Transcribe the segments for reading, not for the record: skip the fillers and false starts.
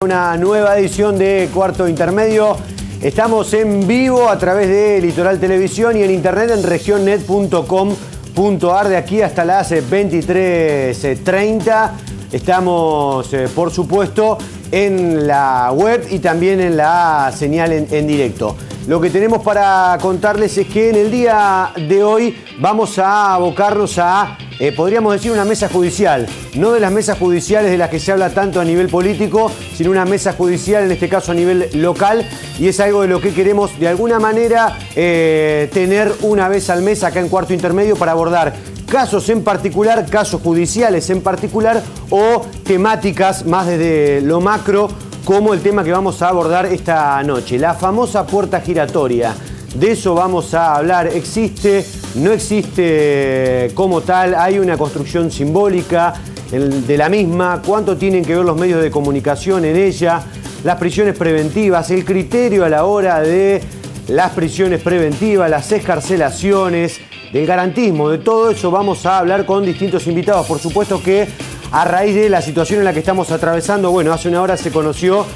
Una nueva edición de Cuarto Intermedio. Estamos en vivo a través de Litoral Televisión y en internet en regionnet.com.ar de aquí hasta las 23:30. Estamos, por supuesto, en la web y también en la señal en directo. Lo que tenemos para contarles es que en el día de hoy vamos a abocarnos a, podríamos decir, una mesa judicial. No de las mesas judiciales de las que se habla tanto a nivel político, sino una mesa judicial, en este caso a nivel local. Y es algo de lo que queremos, de alguna manera, tener una vez al mes acá en Cuarto Intermedio para abordar casos en particular, casos judiciales en particular, o temáticas más desde lo macro, como el tema que vamos a abordar esta noche, la famosa puerta giratoria. De eso vamos a hablar. ¿Existe? ¿No existe como tal? ¿Hay una construcción simbólica de la misma? ¿Cuánto tienen que ver los medios de comunicación en ella? Las prisiones preventivas, el criterio a la hora de las prisiones preventivas, las excarcelaciones, del garantismo, de todo eso vamos a hablar con distintos invitados. Por supuesto que a raíz de la situación en la que estamos atravesando, bueno, hace una hora se conoció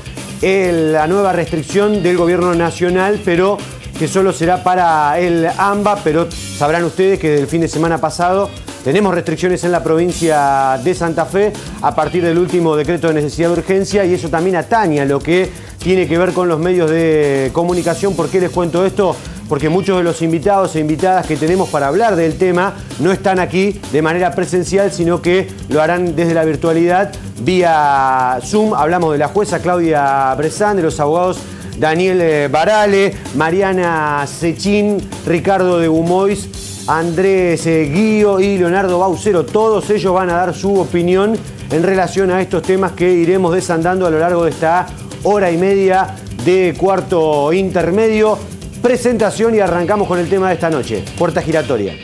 la nueva restricción del gobierno nacional, pero que solo será para el AMBA, pero sabrán ustedes que desde el fin de semana pasado tenemos restricciones en la provincia de Santa Fe a partir del último decreto de necesidad de urgencia, y eso también atañe a lo que tiene que ver con los medios de comunicación. ¿Por qué les cuento esto? Porque muchos de los invitados e invitadas que tenemos para hablar del tema no están aquí de manera presencial, sino que lo harán desde la virtualidad, vía Zoom. Hablamos de la jueza Claudia Bressan, de los abogados Daniel Barale, Mariana Sechín, Ricardo de Gumois, Andrés Guío y Leonardo Baucero. Todos ellos van a dar su opinión en relación a estos temas que iremos desandando a lo largo de esta hora y media de Cuarto Intermedio. Presentación y arrancamos con el tema de esta noche, puerta giratoria.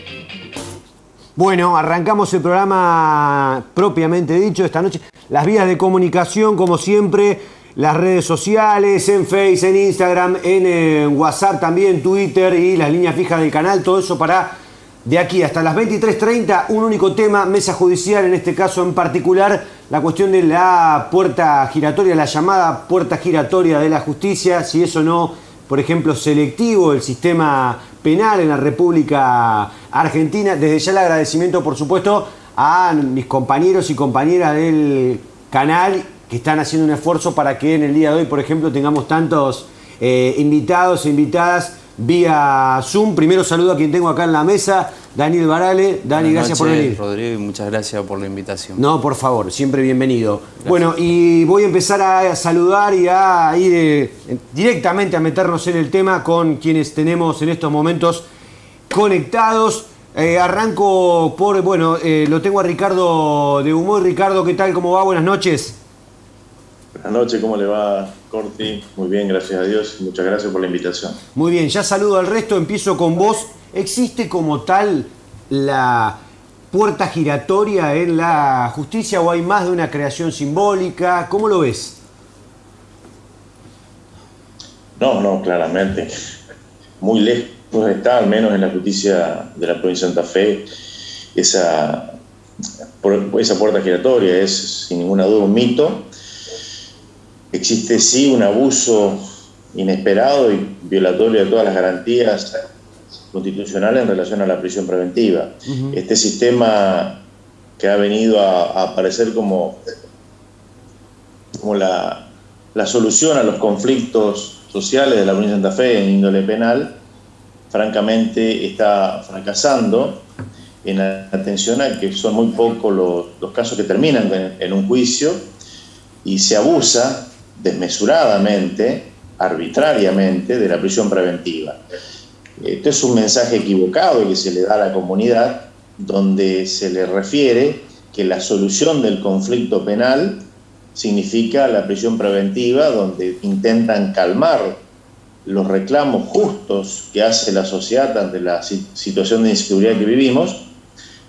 Bueno, arrancamos el programa propiamente dicho esta noche. Las vías de comunicación, como siempre, las redes sociales, en Face, en Instagram, en WhatsApp también, Twitter y las líneas fijas del canal. Todo eso para de aquí hasta las 23:30, un único tema, mesa judicial, en este caso en particular, la cuestión de la puerta giratoria, la llamada puerta giratoria de la justicia, si eso no, por ejemplo, selectivo el sistema penal en la República Argentina. Desde ya el agradecimiento, por supuesto, a mis compañeros y compañeras del canal que están haciendo un esfuerzo para que en el día de hoy, por ejemplo, tengamos tantos invitados e invitadas vía Zoom. Primero saludo a quien tengo acá en la mesa, Daniel Barale. Dani, gracias por venir. Rodrigo, y muchas gracias por la invitación. No, por favor, siempre bienvenido. Gracias. Bueno, y voy a empezar a saludar y a ir directamente a meternos en el tema con quienes tenemos en estos momentos conectados. Arranco por, bueno, lo tengo a Ricardo de Gumois. Ricardo, ¿qué tal? ¿Cómo va? Buenas noches. Buenas noches, ¿cómo le va, Corti? Muy bien, gracias a Dios. Muchas gracias por la invitación. Muy bien, ya saludo al resto, empiezo con vos. ¿Existe como tal la puerta giratoria en la justicia o hay más de una creación simbólica? ¿Cómo lo ves? No, claramente. Muy lejos está, al menos en la justicia de la provincia de Santa Fe, esa puerta giratoria. Es sin ninguna duda un mito. Existe sí un abuso inesperado y violatorio de todas las garantías constitucionales en relación a la prisión preventiva. Este sistema que ha venido a aparecer como la solución a los conflictos sociales de la provincia de Santa Fe en índole penal, francamente está fracasando en atención a que son muy pocos los casos que terminan en un juicio y se abusa desmesuradamente, arbitrariamente, de la prisión preventiva. Esto es un mensaje equivocado que se le da a la comunidad, donde se le refiere que la solución del conflicto penal significa la prisión preventiva, donde intentan calmar los reclamos justos que hace la sociedad ante la situación de inseguridad que vivimos,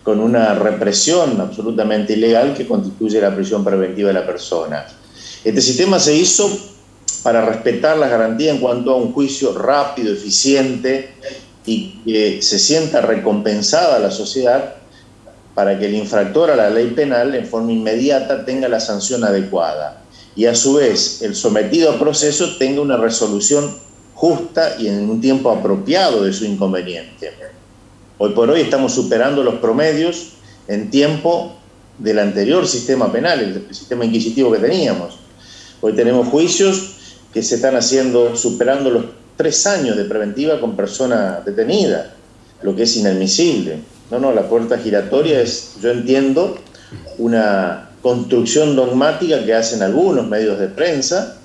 con una represión absolutamente ilegal que constituye la prisión preventiva de la persona. Este sistema se hizo para respetar las garantías en cuanto a un juicio rápido, eficiente y que se sienta recompensada a la sociedad para que el infractor a la ley penal en forma inmediata tenga la sanción adecuada. y a su vez el sometido a proceso tenga una resolución justa y en un tiempo apropiado de su inconveniente. Hoy por hoy estamos superando los promedios en tiempo del anterior sistema penal, el sistema inquisitivo que teníamos. Hoy tenemos juicios que se están haciendo superando los 3 años de preventiva con persona detenida, lo que es inadmisible. La puerta giratoria es, yo entiendo, una construcción dogmática que hacen algunos medios de prensa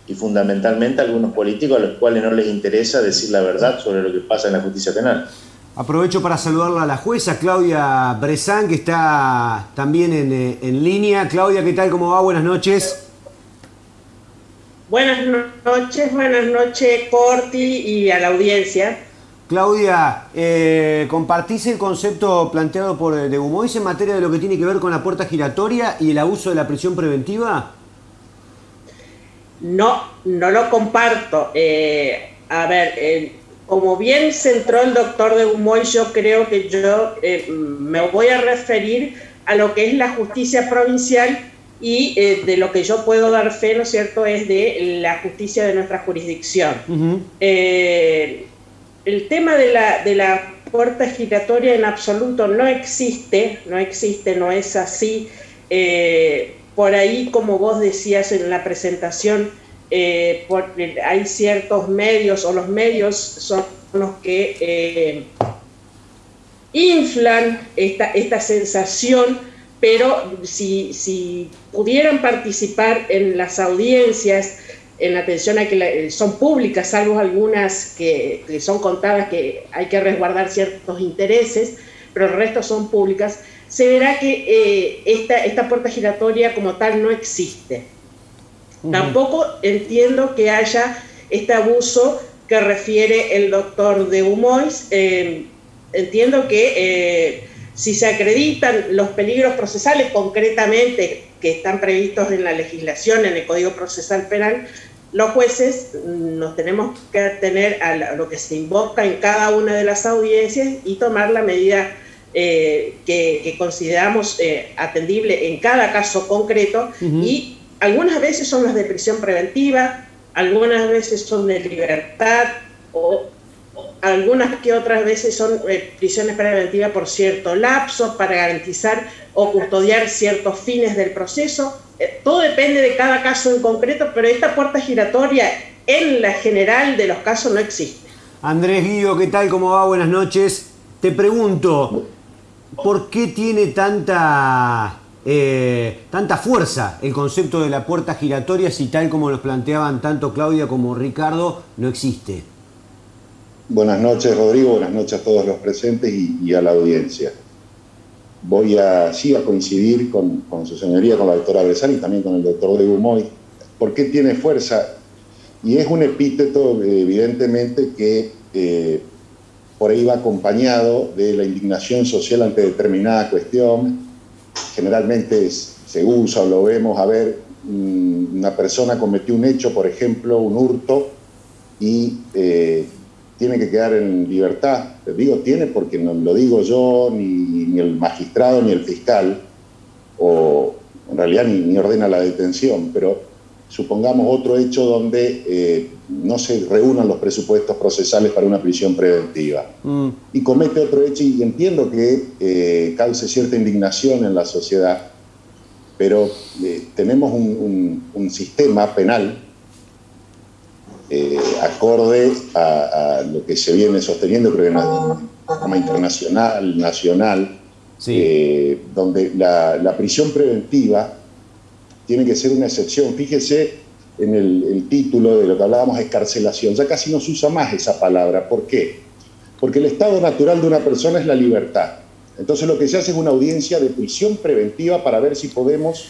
y fundamentalmente algunos políticos a los cuales no les interesa decir la verdad sobre lo que pasa en la justicia penal. Aprovecho para saludarla a la jueza Claudia Bressan, que está también en línea. Claudia, ¿qué tal? ¿Cómo va? Buenas noches. Buenas noches, Corti, y a la audiencia. Claudia, ¿compartís el concepto planteado por de Humois en materia de lo que tiene que ver con la puerta giratoria y el abuso de la prisión preventiva? No lo comparto. Como bien centró el doctor de Humois, yo creo que me voy a referir a lo que es la justicia provincial y de lo que yo puedo dar fe, ¿no es cierto?, es de la justicia de nuestra jurisdicción. Uh-huh. El tema de la puerta giratoria en absoluto no existe, no es así. Por ahí, como vos decías en la presentación, hay ciertos medios, o los medios son los que inflan esta sensación, pero si pudieran participar en las audiencias, en atención a que son públicas, salvo algunas que son contadas, que hay que resguardar ciertos intereses, pero el resto son públicas, se verá que esta puerta giratoria como tal no existe. Uh-huh. Tampoco entiendo que haya este abuso que refiere el doctor de Humois. Entiendo que si se acreditan los peligros procesales concretamente que están previstos en la legislación, en el Código Procesal Penal, los jueces nos tenemos que atener a lo que se invoca en cada una de las audiencias y tomar la medida que consideramos atendible en cada caso concreto. Uh-huh. Y algunas veces son las de prisión preventiva, algunas veces son de libertad, o algunas que otras veces son prisiones preventivas por cierto lapso para garantizar o custodiar ciertos fines del proceso. Todo depende de cada caso en concreto, pero esta puerta giratoria en la general de los casos no existe. Andrés Guido, ¿qué tal? ¿Cómo va? Buenas noches. Te pregunto, ¿por qué tiene tanta fuerza el concepto de la puerta giratoria si tal como los planteaban tanto Claudia como Ricardo no existe? Buenas noches, Rodrigo, buenas noches a todos los presentes y a la audiencia. Voy a coincidir con su señoría, con la doctora Bressan y también con el doctor de Humois. ¿Por qué tiene fuerza? Y es un epíteto, evidentemente, que por ahí va acompañado de la indignación social ante determinada cuestión. Generalmente se usa o lo vemos, una persona cometió un hecho, por ejemplo, un hurto, y tiene que quedar en libertad. Digo tiene porque no lo digo yo, ni el magistrado, ni el fiscal, o en realidad ni ordena la detención, pero supongamos otro hecho donde no se reúnan los presupuestos procesales para una prisión preventiva. Y comete otro hecho, y entiendo que cause cierta indignación en la sociedad, pero tenemos un sistema penal acorde a lo que se viene sosteniendo, creo que en forma internacional, nacional, sí. Donde la prisión preventiva tiene que ser una excepción. Fíjese en el título de lo que hablábamos, escarcelación. Ya casi no se usa más esa palabra. ¿Por qué? Porque el estado natural de una persona es la libertad. Entonces lo que se hace es una audiencia de prisión preventiva para ver si podemos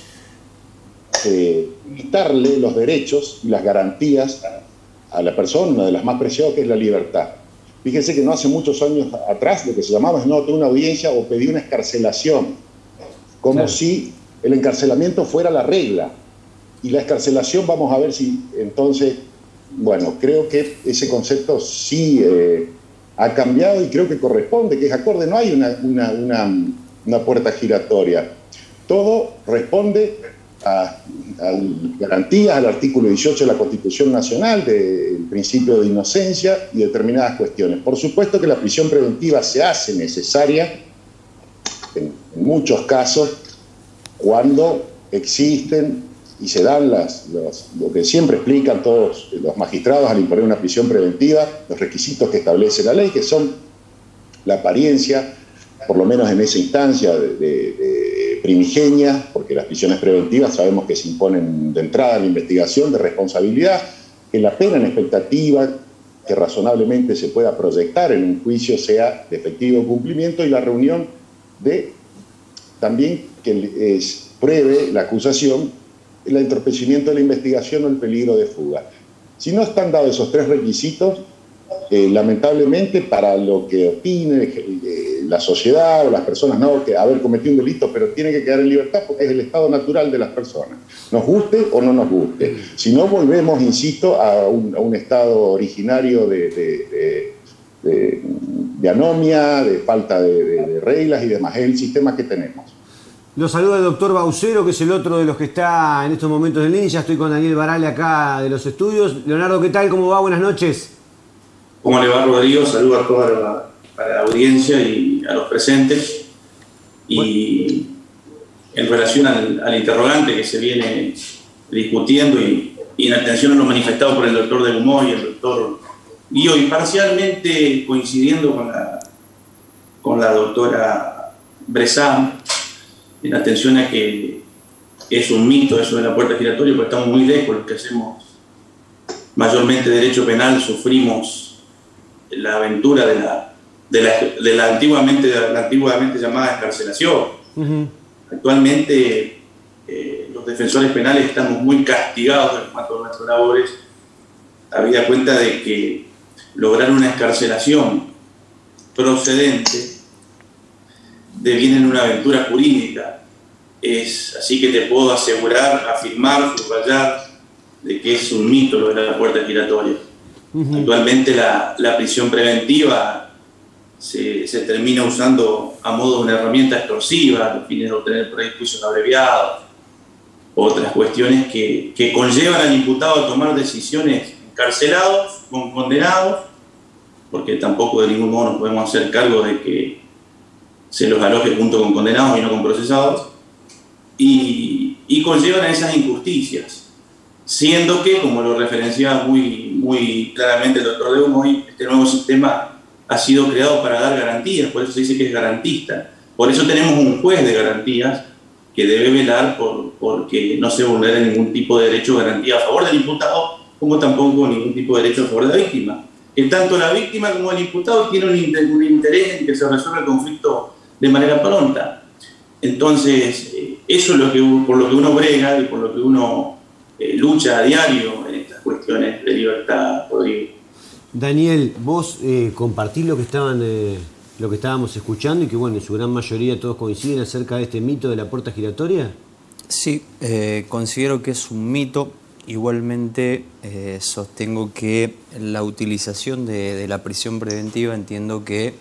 quitarle los derechos y las garantías a la persona, una de las más preciadas, que es la libertad. Fíjense que no hace muchos años atrás lo que se llamaba es no tener una audiencia o pedir una escarcelación, como claro, si el encarcelamiento fuera la regla. Y la escarcelación, vamos a ver si entonces, bueno, creo que ese concepto sí ha cambiado y creo que corresponde, que es acorde. No hay una puerta giratoria. Todo responde garantías al artículo 18 de la Constitución Nacional del principio de inocencia y determinadas cuestiones. Por supuesto que la prisión preventiva se hace necesaria en muchos casos cuando existen y se dan lo que siempre explican todos los magistrados al imponer una prisión preventiva, los requisitos que establece la ley, que son la apariencia, por lo menos en esa instancia de primigenia, porque las prisiones preventivas sabemos que se imponen de entrada en la investigación, de responsabilidad, que la pena en expectativa que razonablemente se pueda proyectar en un juicio sea de efectivo cumplimiento, y la reunión de también que pruebe la acusación el entorpecimiento de la investigación o el peligro de fuga. Si no están dados esos tres requisitos, lamentablemente, para lo que opine la sociedad o las personas, no, que haber cometido un delito, pero tiene que quedar en libertad porque es el estado natural de las personas, nos guste o no nos guste. Si no, volvemos, insisto, a un estado originario de anomia, de falta de reglas y demás. Es el sistema que tenemos. Lo saluda el doctor Baucero, que es el otro de los que está en estos momentos en línea. Ya estoy con Daniel Barale acá de los estudios. Leonardo, ¿qué tal? ¿Cómo va? Buenas noches. ¿Cómo le va, Rodrigo? Saludos a toda la audiencia y a los presentes. Y en relación al interrogante que se viene discutiendo y en atención a lo manifestado por el doctor de Gumoy y el doctor Guío, y parcialmente coincidiendo con la doctora Bressan, en atención a que es un mito eso de la puerta giratoria, porque estamos muy lejos, los que hacemos mayormente derecho penal sufrimos la aventura de la antiguamente llamada excarcelación. Actualmente los defensores penales estamos muy castigados en cuanto a nuestras labores, habida cuenta de que lograr una excarcelación procedente deviene en una aventura jurídica. Así que te puedo asegurar, afirmar, subrayar de que es un mito lo de la puerta giratoria. Actualmente la prisión preventiva se termina usando a modo de una herramienta extorsiva, los fines de obtener por ahí juicios abreviados, otras cuestiones que conllevan al imputado a tomar decisiones encarcelados con condenados, porque tampoco de ningún modo nos podemos hacer cargo de que se los aloje junto con condenados y no con procesados, y conllevan a esas injusticias, siendo que, como lo referenciaba muy claramente el doctor de Gumoy, este nuevo sistema ha sido creado para dar garantías, por eso se dice que es garantista. Por eso tenemos un juez de garantías que debe velar porque no se vulnere ningún tipo de derecho o garantía a favor del imputado, como tampoco ningún tipo de derecho a favor de la víctima. Que tanto la víctima como el imputado tienen un interés en que se resuelva el conflicto de manera pronta. Entonces, eso es por lo que uno brega y por lo que uno lucha a diario en estas cuestiones de libertad, Rodrigo. Daniel, vos compartís lo que estábamos escuchando y que, bueno, en su gran mayoría todos coinciden acerca de este mito de la puerta giratoria. Sí, considero que es un mito. Igualmente sostengo que la utilización de la prisión preventiva entiendo que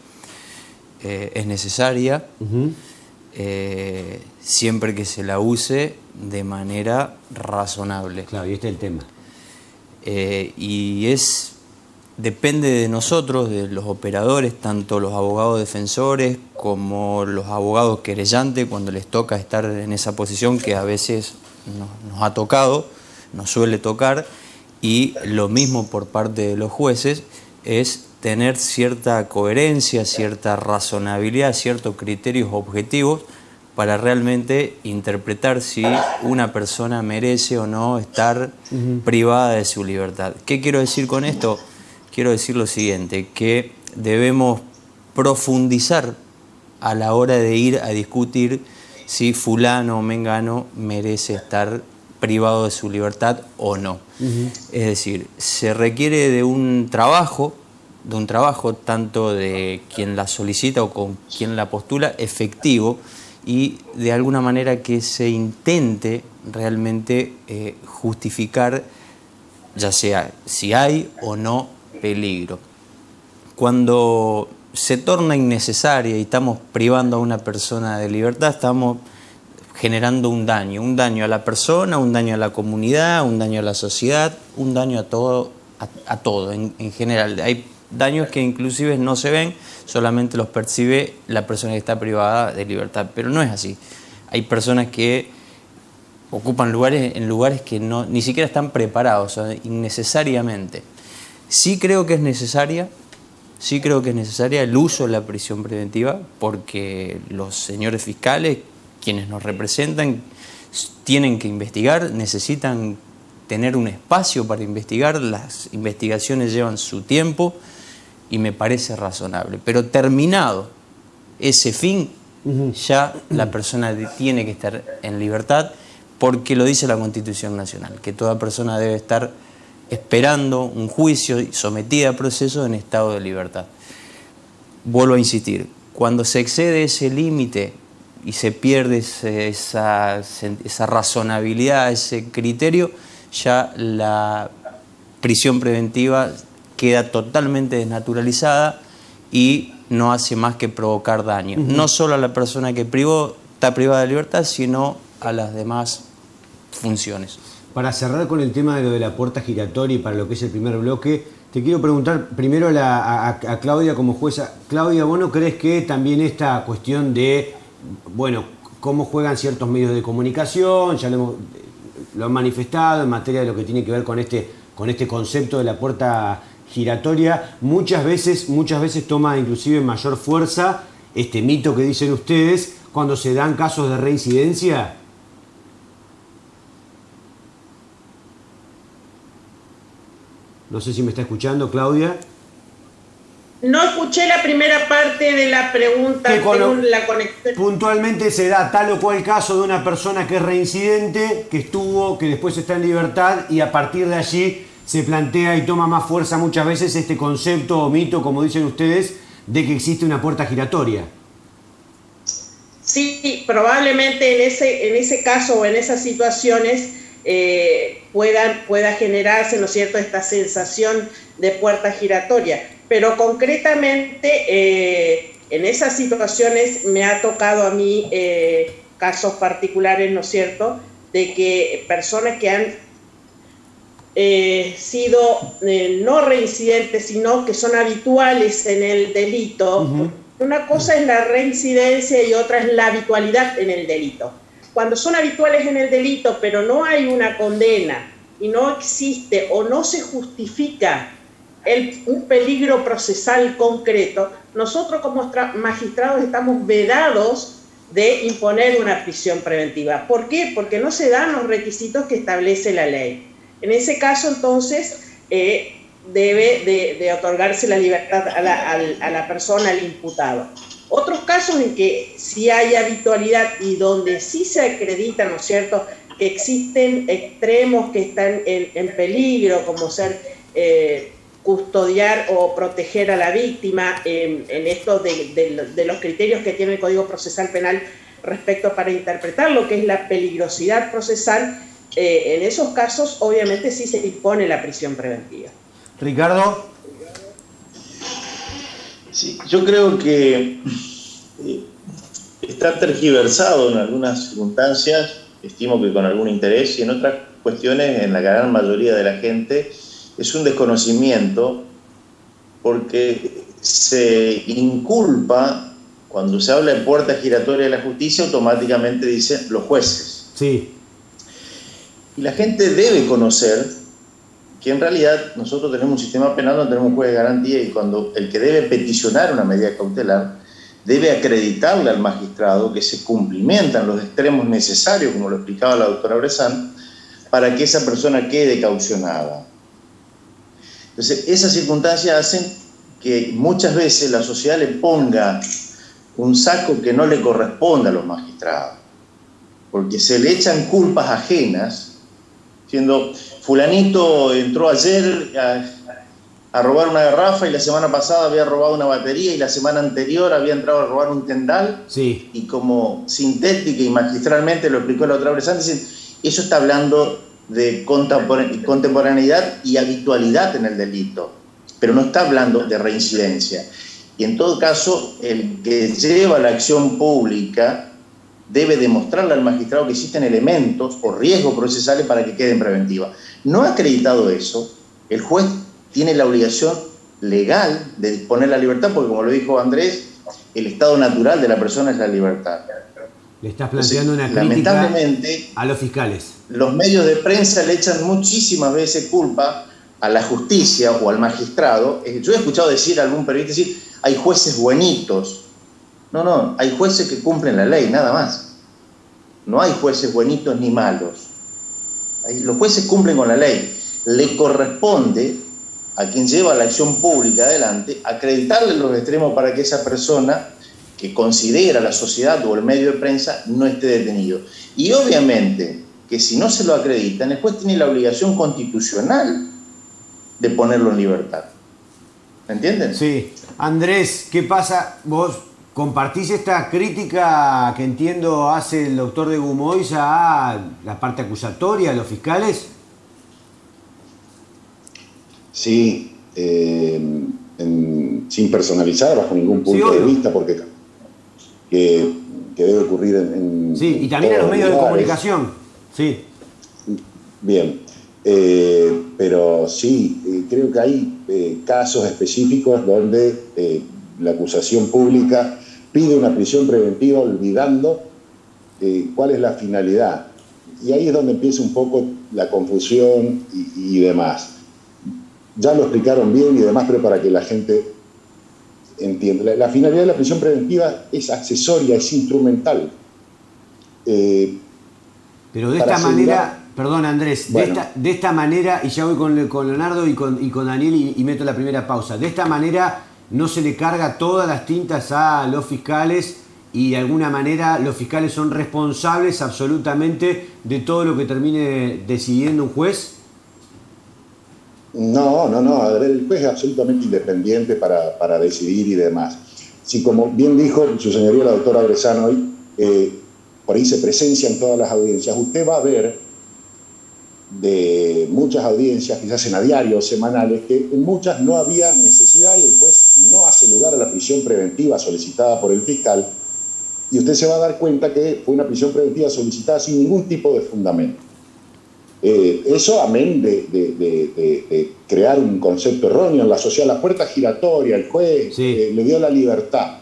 es necesaria, siempre que se la use de manera razonable. Claro, y este es el tema. Y depende de nosotros, de los operadores, tanto los abogados defensores como los abogados querellantes, cuando les toca estar en esa posición que a veces nos ha tocado, nos suele tocar, y lo mismo por parte de los jueces, es tener cierta coherencia, cierta razonabilidad, ciertos criterios objetivos para realmente interpretar si una persona merece o no estar privada de su libertad. ¿Qué quiero decir con esto? Quiero decir lo siguiente, que debemos profundizar a la hora de ir a discutir si fulano o mengano merece estar privado de su libertad o no. Es decir, se requiere de un trabajo tanto de quien la solicita o con quien la postula efectivo, y de alguna manera que se intente realmente justificar, ya sea si hay o no peligro. Cuando se torna innecesaria y estamos privando a una persona de libertad, estamos generando un daño a la persona, un daño a la comunidad, un daño a la sociedad, un daño a todo, en general. Hay daños que inclusive no se ven, solamente los percibe la persona que está privada de libertad, pero no es así. Hay personas que ocupan lugares que ni siquiera están preparados, o sea, innecesariamente. Sí creo que es necesaria el uso de la prisión preventiva, porque los señores fiscales, quienes nos representan, tienen que investigar, necesitan tener un espacio para investigar, las investigaciones llevan su tiempo y me parece razonable. Pero terminado ese fin, ya la persona tiene que estar en libertad, porque lo dice la Constitución Nacional, que toda persona debe estar esperando un juicio y sometida a proceso en estado de libertad. Vuelvo a insistir, cuando se excede ese límite y se pierde esa razonabilidad, ese criterio, ya la prisión preventiva queda totalmente desnaturalizada y no hace más que provocar daño. No solo a la persona que está privada de libertad, sino a las demás funciones. Para cerrar con el tema de lo de la puerta giratoria y para lo que es el primer bloque, te quiero preguntar primero a Claudia como jueza. Claudia, ¿vos no crees que también esta cuestión de, bueno, cómo juegan ciertos medios de comunicación, ya lo han manifestado en materia de lo que tiene que ver con este concepto de la puerta giratoria, muchas veces toma inclusive mayor fuerza este mito que dicen ustedes cuando se dan casos de reincidencia? No sé si me está escuchando, Claudia. No escuché la primera parte de la pregunta, la conexión. Puntualmente se da tal o cual caso de una persona que es reincidente, que después está en libertad, y a partir de allí se plantea y toma más fuerza muchas veces este concepto o mito, como dicen ustedes, de que existe una puerta giratoria. Sí, probablemente en ese caso o en esas situaciones pueda generarse, ¿no es cierto?, esta sensación de puerta giratoria. Pero concretamente en esas situaciones me ha tocado a mí casos particulares, ¿no es cierto?, de que personas que han sido no reincidentes, sino que son habituales en el delito. Una cosa es la reincidencia y otra es la habitualidad en el delito. Cuando son habituales en el delito, pero no hay una condena y no existe o no se justifica un peligro procesal concreto, nosotros como magistrados estamos vedados de imponer una prisión preventiva. ¿Por qué? Porque no se dan los requisitos que establece la ley. En ese caso, entonces, debe de otorgarse la libertad a la persona, al imputado. Otros casos en que sí hay habitualidad y donde sí se acredita, ¿no es cierto?, que existen extremos que están en peligro, como ser custodiar o proteger a la víctima, en esto de los criterios que tiene el Código Procesal Penal respecto para interpretar lo que es la peligrosidad procesal. En esos casos, obviamente, sí se impone la prisión preventiva. Ricardo. Sí, yo creo que está tergiversado en algunas circunstancias, estimo que con algún interés, y en otras cuestiones, en la gran mayoría de la gente, es un desconocimiento, porque se inculpa, cuando se habla de puerta giratoria de la justicia, automáticamente dicen los jueces. Sí. Y la gente debe conocer que en realidad nosotros tenemos un sistema penal donde tenemos un juez de garantía, y cuando el que debe peticionar una medida cautelar debe acreditarle al magistrado que se cumplimentan los extremos necesarios, como lo explicaba la doctora Bressan, para que esa persona quede caucionada. Entonces, esas circunstancias hacen que muchas veces la sociedad le ponga un saco que no le corresponde a los magistrados, porque se le echan culpas ajenas, diciendo, fulanito entró ayer a robar una garrafa y la semana pasada había robado una batería y la semana anterior había entrado a robar un tendal. Sí. Y como sintética y magistralmente lo explicó la otra vez antes, eso está hablando de contemporaneidad y habitualidad en el delito, pero no está hablando de reincidencia. Y en todo caso, el que lleva la acción pública debe demostrarle al magistrado que existen elementos o riesgos procesales para que quede en preventiva. No acreditado eso, el juez tiene la obligación legal de disponer la libertad, porque como lo dijo Andrés, el estado natural de la persona es la libertad. Le estás planteando una crítica lamentablemente, a los fiscales. Los medios de prensa le echan muchísimas veces culpa a la justicia o al magistrado. Yo he escuchado decir a algún periodista decir, hay jueces buenitos. No, hay jueces que cumplen la ley, nada más. No hay jueces buenitos ni malos. Los jueces cumplen con la ley. Le corresponde a quien lleva la acción pública adelante acreditarle los extremos para que esa persona que considera la sociedad o el medio de prensa no esté detenido. Y obviamente que si no se lo acreditan, el juez tiene la obligación constitucional de ponerlo en libertad. ¿Me entienden? Sí. Andrés, ¿qué pasa? Vos compartís esta crítica que entiendo hace el doctor de Gumois a la parte acusatoria, a los fiscales. Sí, sin personalizar bajo ningún punto de vista, porque que debe ocurrir en sí, y también en los medios de comunicación. Sí. Bien, pero sí, creo que hay casos específicos donde la acusación pública pide una prisión preventiva olvidando cuál es la finalidad. Y ahí es donde empieza un poco la confusión y demás. Ya lo explicaron bien y demás, pero para que la gente entienda. La finalidad de la prisión preventiva es accesoria, es instrumental. Pero de esta manera, perdón Andrés, bueno, de esta manera, y ya voy con Leonardo y con Daniel y meto la primera pausa, de esta manera no se le carga todas las tintas a los fiscales y de alguna manera los fiscales son responsables absolutamente de todo lo que termine decidiendo un juez. No, a ver, el juez es absolutamente independiente para decidir y demás. Si, como bien dijo su señoría la doctora Bressan hoy, por ahí se presencia en todas las audiencias, usted va a ver de muchas audiencias que se hacen a diario o semanales, que en muchas no había necesidad y el juez no hace lugar a la prisión preventiva solicitada por el fiscal, y usted se va a dar cuenta que fue una prisión preventiva solicitada sin ningún tipo de fundamento. Eso amén de crear un concepto erróneo en la sociedad, la puerta giratoria, el juez le dio la libertad.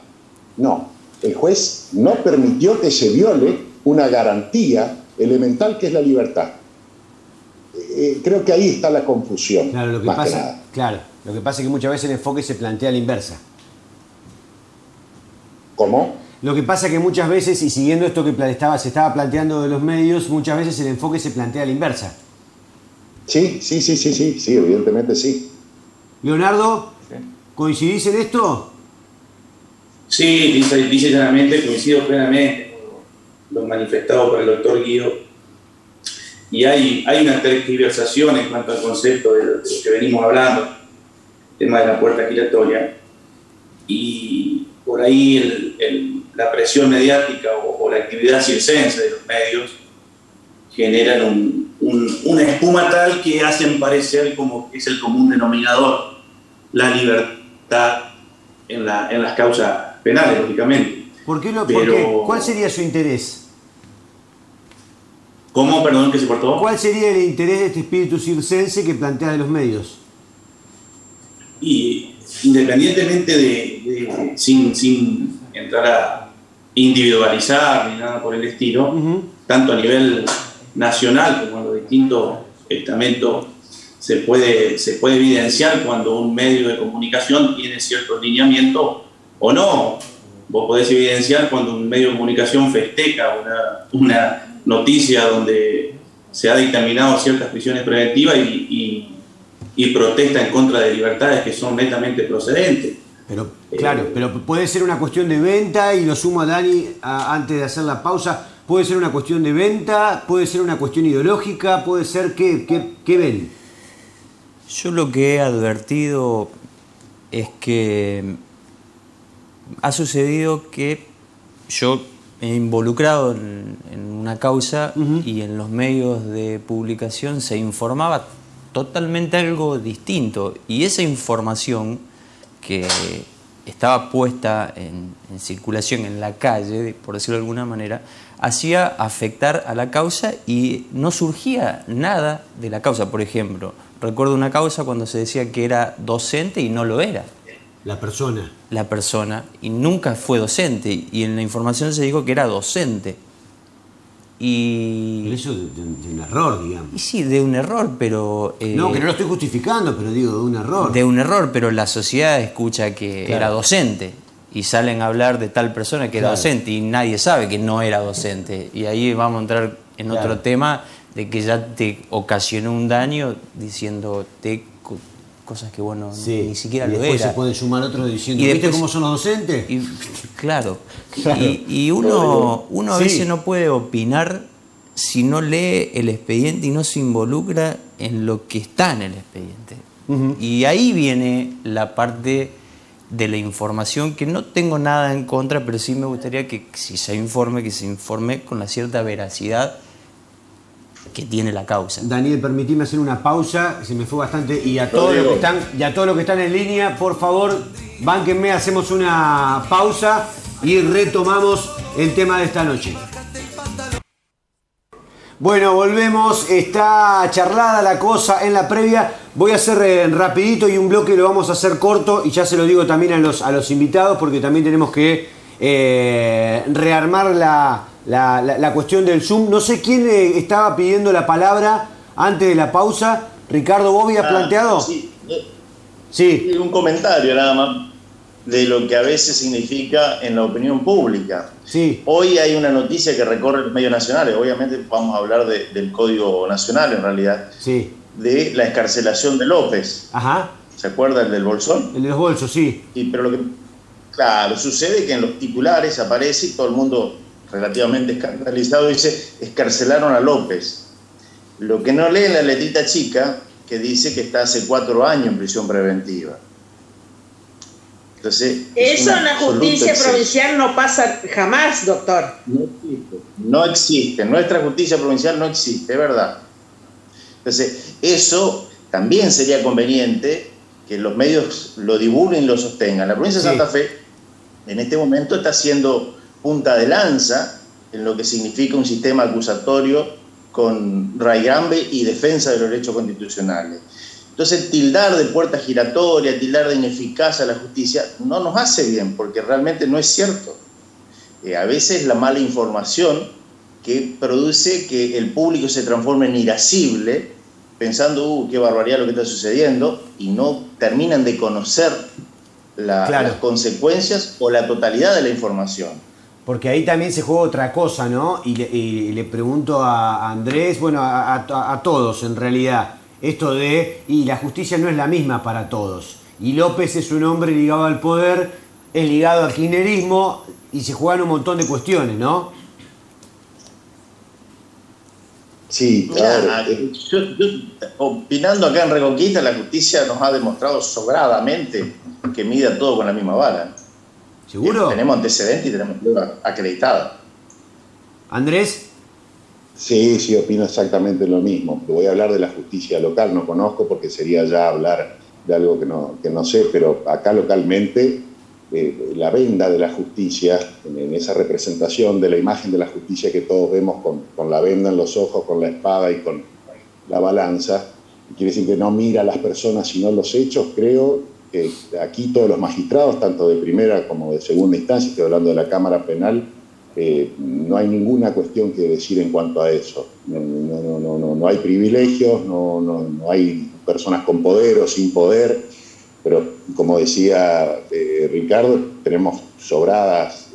No, el juez no permitió que se viole una garantía elemental que es la libertad. Creo que ahí está la confusión. Claro, lo que pasa es que muchas veces el enfoque se plantea a la inversa. ¿Cómo? Lo que pasa es que muchas veces, y siguiendo esto que se estaba planteando de los medios, muchas veces el enfoque se plantea a la inversa. Sí, evidentemente sí. Leonardo, ¿coincidís en esto? Sí, dice llanamente, coincido plenamente con lo manifestado por el doctor Guido. Y hay una tergiversación en cuanto al concepto de lo que venimos hablando, el tema de la puerta giratoria. Y por ahí la presión mediática o la actividad circense de los medios generan una espuma tal que hacen parecer como que es el común denominador la libertad en las causas penales, lógicamente. ¿Por qué? ¿Cuál sería su interés? ¿Cómo? Perdón, que se cortó. ¿Cuál sería el interés de este espíritu circense que plantea de los medios? Y independientemente sin entrar a individualizar ni nada por el estilo, tanto a nivel nacional como en los distintos estamentos se puede evidenciar cuando un medio de comunicación tiene cierto lineamiento o no. Vos podés evidenciar cuando un medio de comunicación festeja una noticia donde se ha dictaminado ciertas prisiones preventivas y protesta en contra de libertades que son netamente procedentes. Pero claro, pero puede ser una cuestión de venta, y lo sumo a Dani antes de hacer la pausa, puede ser una cuestión de venta, puede ser una cuestión ideológica, puede ser ¿qué ven? Yo lo que he advertido es que ha sucedido que yo me he involucrado en una causa y en los medios de publicación se informaba totalmente algo distinto, y esa información que estaba puesta en circulación en la calle, por decirlo de alguna manera, hacía afectar a la causa y no surgía nada de la causa. Por ejemplo, recuerdo una causa cuando se decía que era docente y no lo era. La persona. La persona, y nunca fue docente, y en la información se dijo que era docente. Pero eso de un error, digamos. Y sí, de un error, pero... no, que no lo estoy justificando, pero digo, de un error. De un error, pero la sociedad escucha que era docente, y salen a hablar de tal persona que era docente, y nadie sabe que no era docente. Y ahí vamos a entrar en otro tema de que ya te ocasionó un daño diciéndote cosas que bueno, ni siquiera lo era. Y después se puede sumar otro diciendo, ¿viste cómo son los docentes? Claro. Y uno a veces no puede opinar si no lee el expediente y no se involucra en lo que está en el expediente. Y ahí viene la parte de la información, que no tengo nada en contra, pero sí me gustaría que si se informe, que se informe con la cierta veracidad que tiene la causa. Daniel, permitime hacer una pausa, se me fue bastante, y a todos los que están en línea, por favor, bánquenme, hacemos una pausa y retomamos el tema de esta noche. Bueno, volvemos, está charlada la cosa en la previa. Voy a hacer rapidito y un bloque lo vamos a hacer corto, y ya se lo digo también a los invitados, porque también tenemos que rearmar la cuestión del Zoom. No sé quién estaba pidiendo la palabra antes de la pausa. Ricardo, ¿vos habías planteado? Sí. Un comentario nada más de lo que a veces significa en la opinión pública. Sí. Hoy hay una noticia que recorre los medios nacionales, obviamente vamos a hablar del Código Nacional en realidad, de la excarcelación de López. Ajá. ¿Se acuerdan del bolsón? El de los bolsos, sí. Pero lo que, claro, sucede que en los titulares aparece y todo el mundo relativamente escandalizado dice, excarcelaron a López. Lo que no lee en la letrita chica, que dice que está hace 4 años en prisión preventiva. Entonces, eso en la justicia provincial no pasa jamás, doctor. No existe. En nuestra justicia provincial no existe, es verdad. Entonces, eso también sería conveniente que los medios lo divulguen y lo sostengan. La provincia de Santa Fe, en este momento, está siendo punta de lanza en lo que significa un sistema acusatorio con raigambre y defensa de los derechos constitucionales. Entonces, tildar de puerta giratoria, tildar de ineficaz a la justicia, no nos hace bien, porque realmente no es cierto. A veces la mala información que produce que el público se transforme en irascible, pensando, qué barbaridad lo que está sucediendo, y no terminan de conocer las consecuencias o la totalidad de la información. Porque ahí también se juega otra cosa, ¿no? Y le pregunto a Andrés, bueno, a todos en realidad, esto de, y la justicia no es la misma para todos. Y López es un hombre ligado al poder, es ligado al kirchnerismo, y se juegan un montón de cuestiones, ¿no? Sí, claro. Yo, opinando acá en Reconquista, la justicia nos ha demostrado sobradamente que mida todo con la misma vara. ¿Seguro? Tenemos antecedentes y tenemos pruebas acreditadas. ¿Andrés? Sí, opino exactamente lo mismo. Voy a hablar de la justicia local, no conozco porque sería ya hablar de algo que no sé, pero acá localmente la venda de la justicia, en esa representación de la imagen de la justicia que todos vemos con la venda en los ojos, con la espada y con la balanza, quiere decir que no mira a las personas sino los hechos. Creo que aquí todos los magistrados, tanto de primera como de segunda instancia, estoy hablando de la Cámara Penal, no hay ninguna cuestión que decir en cuanto a eso. No hay privilegios, no hay personas con poder o sin poder, pero como decía Ricardo, tenemos sobradas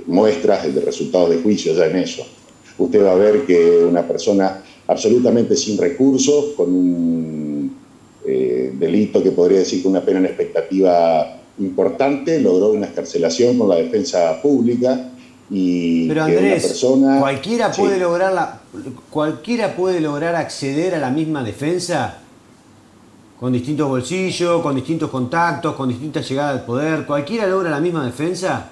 muestras de resultados de juicio ya en eso. Usted va a ver que una persona absolutamente sin recursos, con un delito que podría decir que una pena en expectativa importante, logró una excarcelación con la defensa pública. Pero Andrés, ¿cualquiera puede lograr acceder a la misma defensa? Con distintos bolsillos, con distintos contactos, con distintas llegadas al poder. ¿Cualquiera logra la misma defensa?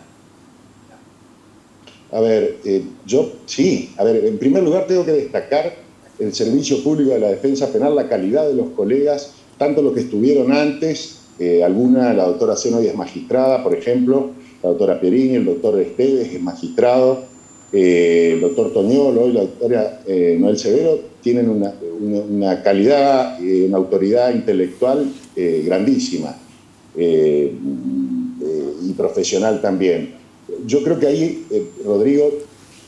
A ver, en primer lugar tengo que destacar el servicio público de la defensa penal, la calidad de los colegas, tanto los que estuvieron antes alguna, la doctora Zenobi es magistrada, por ejemplo, la doctora Pierini, el doctor Esteves es magistrado, el doctor Toñolo y la doctora Noel Severo tienen una calidad, una autoridad intelectual grandísima y profesional también. Yo creo que ahí, Rodrigo,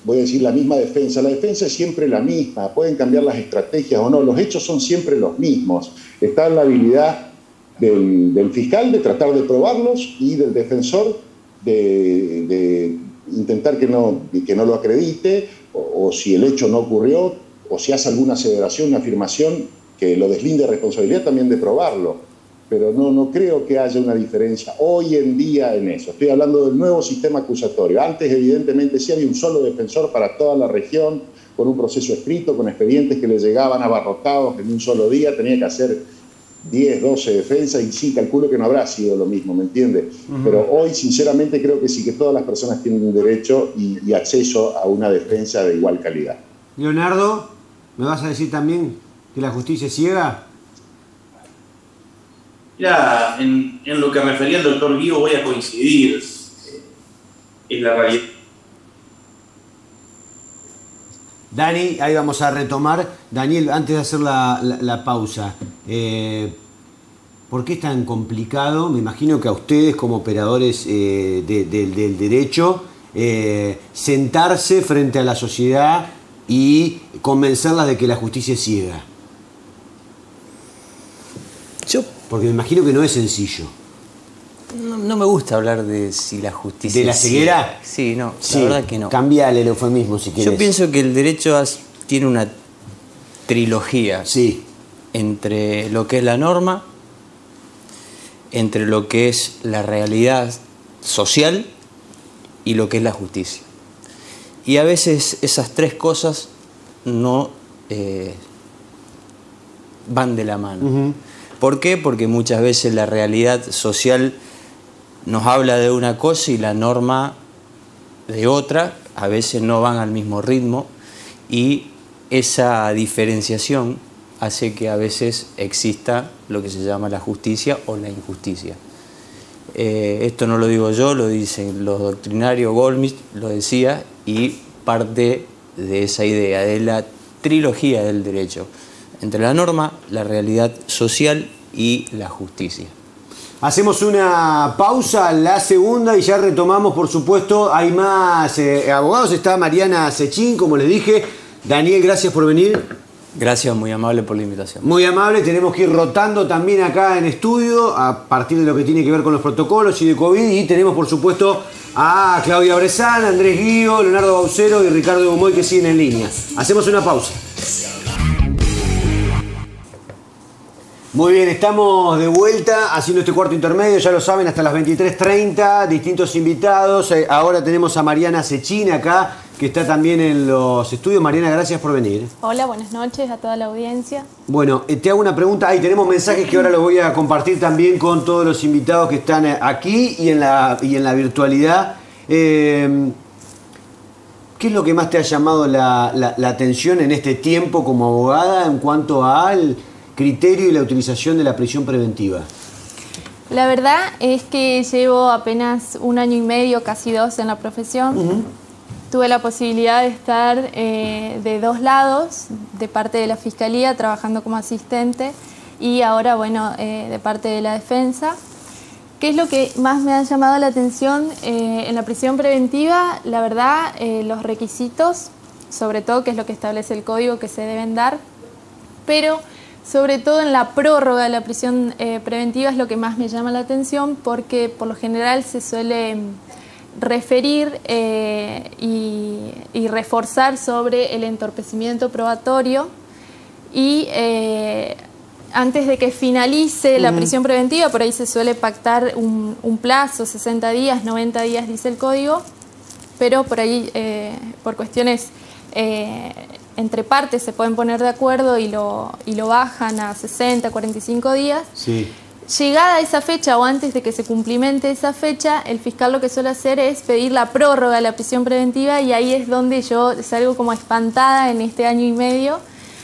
voy a decir la misma defensa. La defensa es siempre la misma, pueden cambiar las estrategias o no, los hechos son siempre los mismos. Está en la habilidad del fiscal de tratar de probarlos y del defensor de intentar que no lo acredite, o si el hecho no ocurrió, o si hace alguna aseveración, una afirmación que lo deslinde de responsabilidad, también de probarlo. Pero no creo que haya una diferencia hoy en día en eso. Estoy hablando del nuevo sistema acusatorio. Antes, evidentemente, sí había un solo defensor para toda la región, con un proceso escrito, con expedientes que le llegaban abarrotados en un solo día, tenía que hacer 10, 12 defensas, y sí, calculo que no habrá sido lo mismo, ¿me entiende? Pero hoy, sinceramente, creo que sí, que todas las personas tienen un derecho y acceso a una defensa de igual calidad. Leonardo, ¿me vas a decir también que la justicia es ciega? Ya, en lo que refería el doctor Guido voy a coincidir. Es la realidad. Dani, ahí vamos a retomar. Daniel, antes de hacer la pausa, ¿por qué es tan complicado? Me imagino que a ustedes como operadores del derecho, sentarse frente a la sociedad y convencerlas de que la justicia es ciega. Porque me imagino que no es sencillo. No me gusta hablar de si la justicia... ¿De la ceguera? Sí, no, sí, la verdad que no. Cámbiale el eufemismo si quieres. Yo pienso que el derecho tiene una trilogía. Sí. Entre lo que es la norma, entre lo que es la realidad social y lo que es la justicia. Y a veces esas tres cosas no van de la mano. ¿Por qué? Porque muchas veces la realidad social nos habla de una cosa y la norma de otra, a veces no van al mismo ritmo, y esa diferenciación hace que a veces exista lo que se llama la justicia o la injusticia. Esto no lo digo yo, lo dicen los doctrinarios, Goldsmith lo decía, y parte de esa idea, de la trilogía del derecho, entre la norma, la realidad social y la justicia. Hacemos una pausa, la segunda, y ya retomamos, por supuesto. Hay más abogados, está Mariana Sechín, como les dije. Daniel, gracias por venir. Gracias, muy amable por la invitación. Muy amable, tenemos que ir rotando también acá en estudio, a partir de lo que tiene que ver con los protocolos y de COVID, y tenemos, por supuesto, a Claudia Bressan, Andrés Guío, Leonardo Baucero y Ricardo Gumoy, que siguen en línea. Hacemos una pausa. Muy bien, estamos de vuelta haciendo este cuarto intermedio, ya lo saben, hasta las 23:30, distintos invitados. Ahora tenemos a Mariana Sechín acá, que está también en los estudios. Mariana, gracias por venir. Hola, buenas noches a toda la audiencia. Bueno, te hago una pregunta. Ahí tenemos mensajes que ahora los voy a compartir también con todos los invitados que están aquí y en la virtualidad. ¿Qué es lo que más te ha llamado la atención en este tiempo como abogada en cuanto al criterio y la utilización de la prisión preventiva? La verdad es que llevo apenas 1 año y medio, casi 2 en la profesión. Tuve la posibilidad de estar de 2 lados, de parte de la Fiscalía, trabajando como asistente, y ahora, bueno, de parte de la defensa. ¿Qué es lo que más me ha llamado la atención en la prisión preventiva? La verdad, los requisitos, sobre todo, que es lo que establece el código que se deben dar, pero sobre todo en la prórroga de la prisión preventiva es lo que más me llama la atención, porque por lo general se suele referir y reforzar sobre el entorpecimiento probatorio, y antes de que finalice la prisión preventiva, por ahí se suele pactar un plazo, 60 días, 90 días dice el código, pero por ahí por cuestiones entre partes se pueden poner de acuerdo y lo bajan a 60, 45 días. Sí. Llegada a esa fecha o antes de que se cumplimente esa fecha, el fiscal lo que suele hacer es pedir la prórroga de la prisión preventiva, y ahí es donde yo salgo como espantada en este 1 año y medio,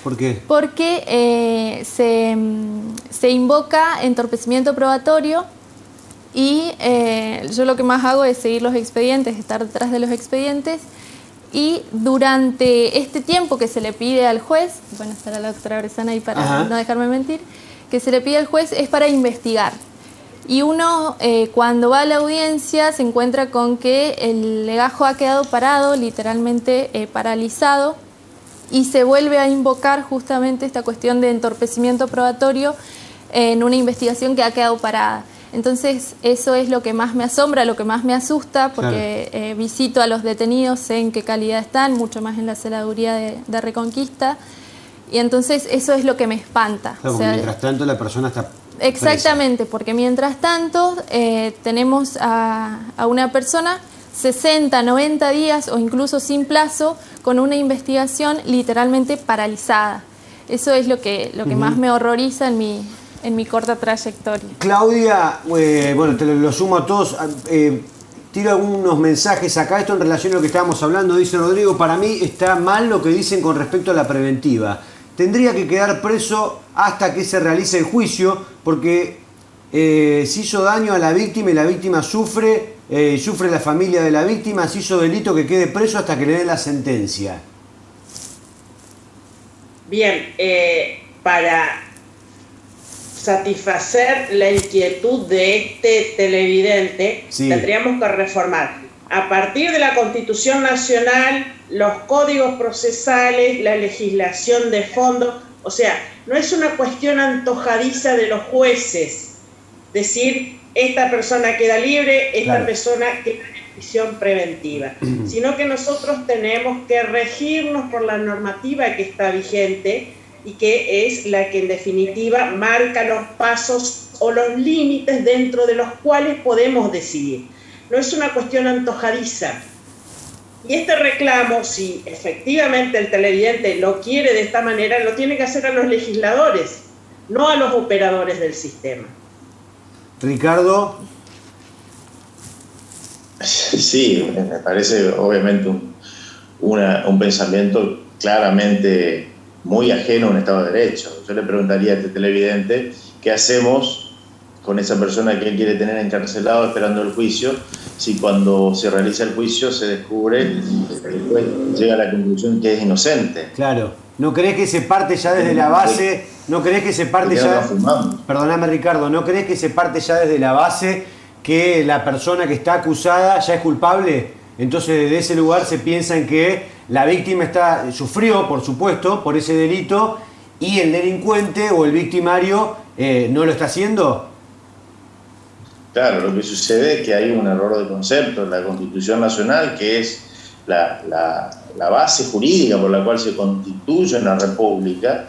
¿Por qué? Porque se invoca entorpecimiento probatorio y yo lo que más hago es seguir los expedientes, estar detrás de los expedientes, y durante este tiempo que se le pide al juez, bueno, estará la doctora Bressan ahí para no dejarme mentir, que se le pide al juez es para investigar. Y uno cuando va a la audiencia se encuentra con que el legajo ha quedado parado, literalmente paralizado, y se vuelve a invocar justamente esta cuestión de entorpecimiento probatorio en una investigación que ha quedado parada. Entonces eso es lo que más me asombra, lo que más me asusta, porque visito a los detenidos, sé en qué calidad están, mucho más en la celaduría de Reconquista, y entonces eso es lo que me espanta. Claro, mientras tanto la persona está exactamente, presa. Porque mientras tanto tenemos a una persona 60, 90 días o incluso sin plazo con una investigación literalmente paralizada. Eso es lo que más me horroriza en mi corta trayectoria. Claudia, bueno, te lo sumo a todos. Tiro algunos mensajes acá. Esto en relación a lo que estábamos hablando. Dice Rodrigo, para mí está mal lo que dicen con respecto a la preventiva. Tendría que quedar preso hasta que se realice el juicio, porque se hizo daño a la víctima y la víctima sufre, sufre la familia de la víctima. Se hizo delito, que quede preso hasta que le den la sentencia. Bien, para satisfacer la inquietud de este televidente, tendríamos que reformar a partir de la Constitución Nacional los códigos procesales, la legislación de fondo. O sea, no es una cuestión antojadiza de los jueces decir esta persona queda libre, esta persona queda en prisión preventiva, sino que nosotros tenemos que regirnos por la normativa que está vigente y que es la que en definitiva marca los pasos o los límites dentro de los cuales podemos decidir. No es una cuestión antojadiza. Y este reclamo, si efectivamente el televidente lo quiere de esta manera, lo tiene que hacer a los legisladores, no a los operadores del sistema. Ricardo. Sí, me parece obviamente un pensamiento claramente muy ajeno a un Estado de Derecho. Yo le preguntaría a este televidente qué hacemos con esa persona que él quiere tener encarcelado esperando el juicio, si cuando se realiza el juicio se descubre y después llega a la conclusión que es inocente. Claro. ¿No crees que se parte ya desde la base? ¿No crees que se parte ya? Perdóname, Ricardo, ¿no crees que se parte ya desde la base que la persona que está acusada ya es culpable? Entonces desde ese lugar se piensa en que la víctima sufrió, por supuesto, por ese delito, y el delincuente o el victimario no lo está haciendo. Claro, lo que sucede es que hay un error de concepto en la Constitución Nacional, que es la base jurídica por la cual se constituye una república,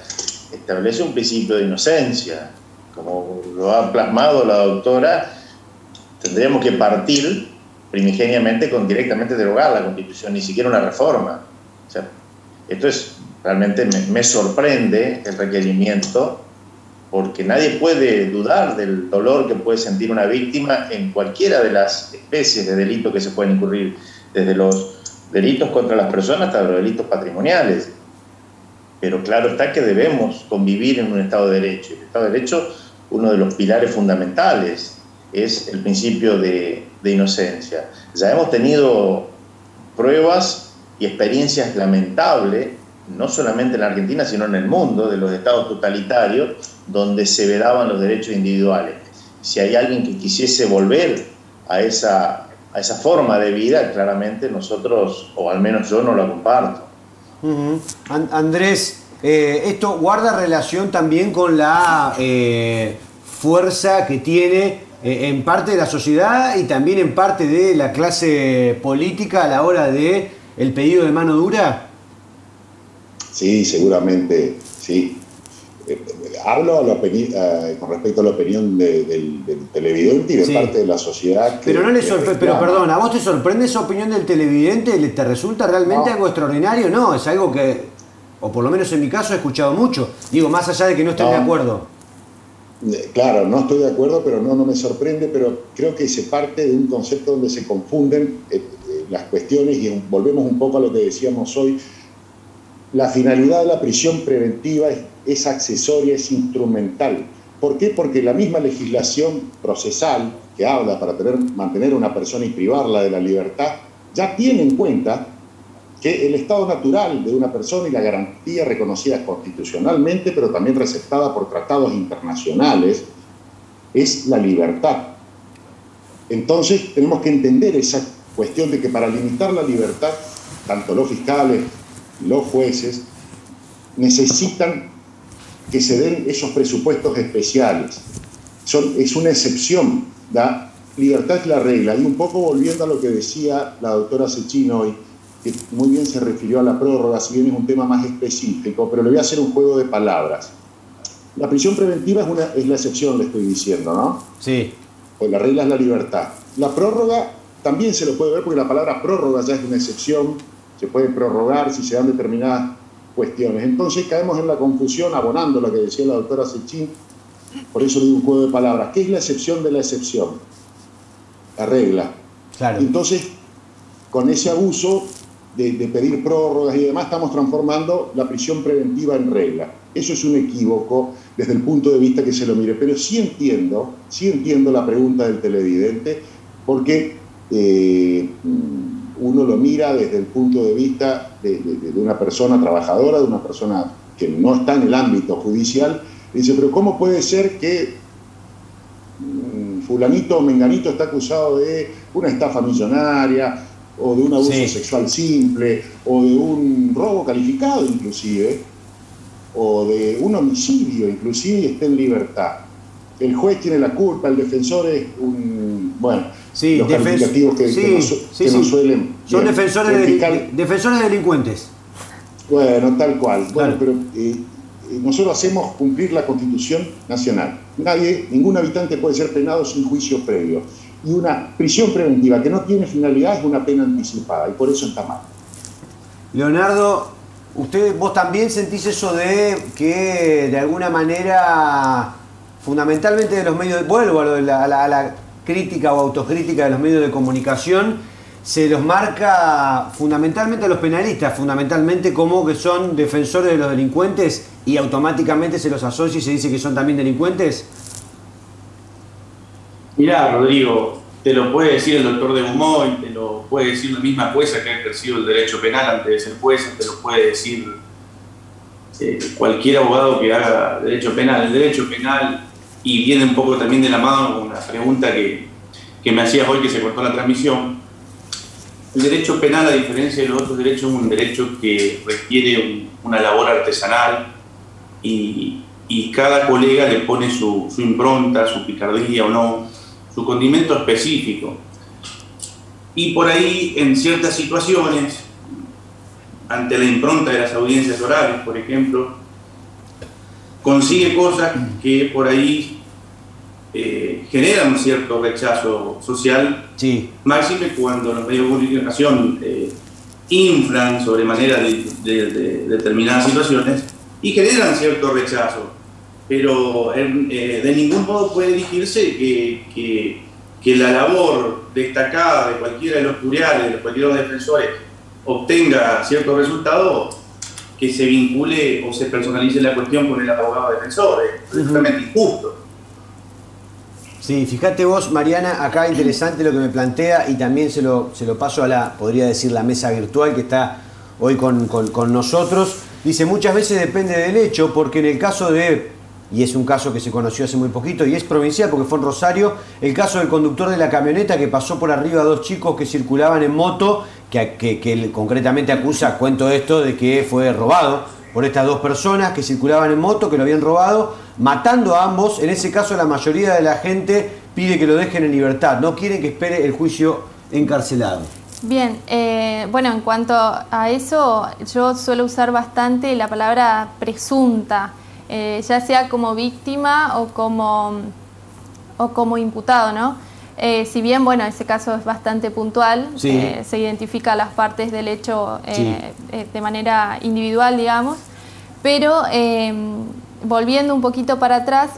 establece un principio de inocencia. Como lo ha plasmado la doctora, tendríamos que partir primigeniamente con directamente derogar la Constitución, ni siquiera una reforma. O sea, esto es realmente me sorprende el requerimiento, porque nadie puede dudar del dolor que puede sentir una víctima en cualquiera de las especies de delitos que se pueden incurrir, desde los delitos contra las personas hasta los delitos patrimoniales. Pero claro está que debemos convivir en un Estado de Derecho. El Estado de Derecho, uno de los pilares fundamentales, es el principio de inocencia. Ya hemos tenido pruebas y experiencias lamentables, no solamente en la Argentina, sino en el mundo, de los estados totalitarios, donde se vedaban los derechos individuales. Si hay alguien que quisiese volver a esa forma de vida, claramente nosotros, o al menos yo, no la comparto. Andrés, esto guarda relación también con la fuerza que tiene en parte de la sociedad y también en parte de la clase política a la hora de el pedido de mano dura. Sí, seguramente, sí. Hablo con respecto a la opinión del televidente y de parte de la sociedad. Pero no le sorprende, pero perdón, ¿a vos te sorprende esa opinión del televidente? ¿Te resulta realmente algo extraordinario? No, es algo que, o por lo menos en mi caso, he escuchado mucho. Digo, más allá de que no estén de acuerdo. Claro, no estoy de acuerdo, pero no me sorprende, pero creo que se parte de un concepto donde se confunden las cuestiones y volvemos un poco a lo que decíamos hoy. la finalidad de la prisión preventiva es accesoria, es instrumental. ¿Por qué? Porque la misma legislación procesal que habla para mantener a una persona y privarla de la libertad ya tiene en cuenta que el estado natural de una persona y la garantía reconocida constitucionalmente, pero también receptada por tratados internacionales, es la libertad. Entonces tenemos que entender esa cuestión de que para limitar la libertad, tanto los fiscales y los jueces necesitan que se den esos presupuestos especiales. Es una excepción, la libertad es la regla. Y un poco volviendo a lo que decía la doctora Sechín hoy, que muy bien se refirió a la prórroga, si bien es un tema más específico, pero le voy a hacer un juego de palabras. La prisión preventiva es la excepción, le estoy diciendo, ¿no? Sí. Pues la regla es la libertad. La prórroga también se lo puede ver porque la palabra prórroga ya es una excepción, se puede prorrogar si se dan determinadas cuestiones. Entonces caemos en la confusión, abonando lo que decía la doctora Sechín, por eso le digo un juego de palabras. ¿Qué es la excepción de la excepción? La regla. Claro. Entonces, con ese abuso de pedir prórrogas y demás, estamos transformando la prisión preventiva en regla. Eso es un equívoco desde el punto de vista que se lo mire, pero sí entiendo la pregunta del televidente, porque uno lo mira desde el punto de vista de una persona trabajadora, de una persona que no está en el ámbito judicial, y dice, pero ¿cómo puede ser que fulanito o menganito está acusado de una estafa millonaria, o de un abuso sexual simple, o de un robo calificado inclusive, o de un homicidio inclusive, y está en libertad? El juez tiene la culpa, el defensor es un... Bueno, sí, los calificativos que nos suelen... Son defensores delincuentes. Bueno, tal cual. Claro. Bueno, pero nosotros hacemos cumplir la Constitución Nacional. Ningún habitante puede ser penado sin juicio previo. Y una prisión preventiva que no tiene finalidad es una pena anticipada, y por eso está mal. Leonardo, vos también sentís eso de que de alguna manera, fundamentalmente de los medios, vuelvo a la crítica o autocrítica de los medios de comunicación, se los marca fundamentalmente a los penalistas, fundamentalmente como que son defensores de los delincuentes, y automáticamente se los asocia y se dice que son también delincuentes? Mirá, Rodrigo, te lo puede decir el doctor de Beaumont, te lo puede decir la misma jueza que ha ejercido el derecho penal antes de ser jueza, te lo puede decir cualquier abogado que haga derecho penal. El derecho penal, y viene un poco también de la mano con la pregunta que me hacías hoy, que se cortó la transmisión. El derecho penal, a diferencia de los otros derechos, es un derecho que requiere una labor artesanal, y cada colega le pone su impronta, su picardía o no, su condimento específico. Y por ahí, en ciertas situaciones, ante la impronta de las audiencias orales, por ejemplo, consigue cosas que por ahí generan un cierto rechazo social, sí, máxime cuando los medios de comunicación inflan sobremanera de determinadas situaciones y generan cierto rechazo. Pero de ningún modo puede dirigirse que la labor destacada de cualquiera de los curiales, de cualquiera de los defensores, obtenga cierto resultado, que se vincule o se personalice la cuestión con el abogado defensor. Es totalmente injusto. Sí, fíjate vos, Mariana, acá interesante lo que me plantea, y también se lo paso a podría decir, la mesa virtual que está hoy con nosotros. Dice, muchas veces depende del hecho, porque en el caso y es un caso que se conoció hace muy poquito y es provincial porque fue en Rosario, el caso del conductor de la camioneta que pasó por arriba a dos chicos que circulaban en moto, que concretamente cuento esto, de que fue robado por estas dos personas que circulaban en moto, que lo habían robado, matando a ambos. En ese caso la mayoría de la gente pide que lo dejen en libertad, no quieren que espere el juicio encarcelado. Bien, bueno, en cuanto a eso, yo suelo usar bastante la palabra presunta, ya sea como víctima o como imputado, ¿no? Si bien, bueno, ese caso es bastante puntual, sí, se identifica las partes del hecho de manera individual, digamos, pero volviendo un poquito para atrás,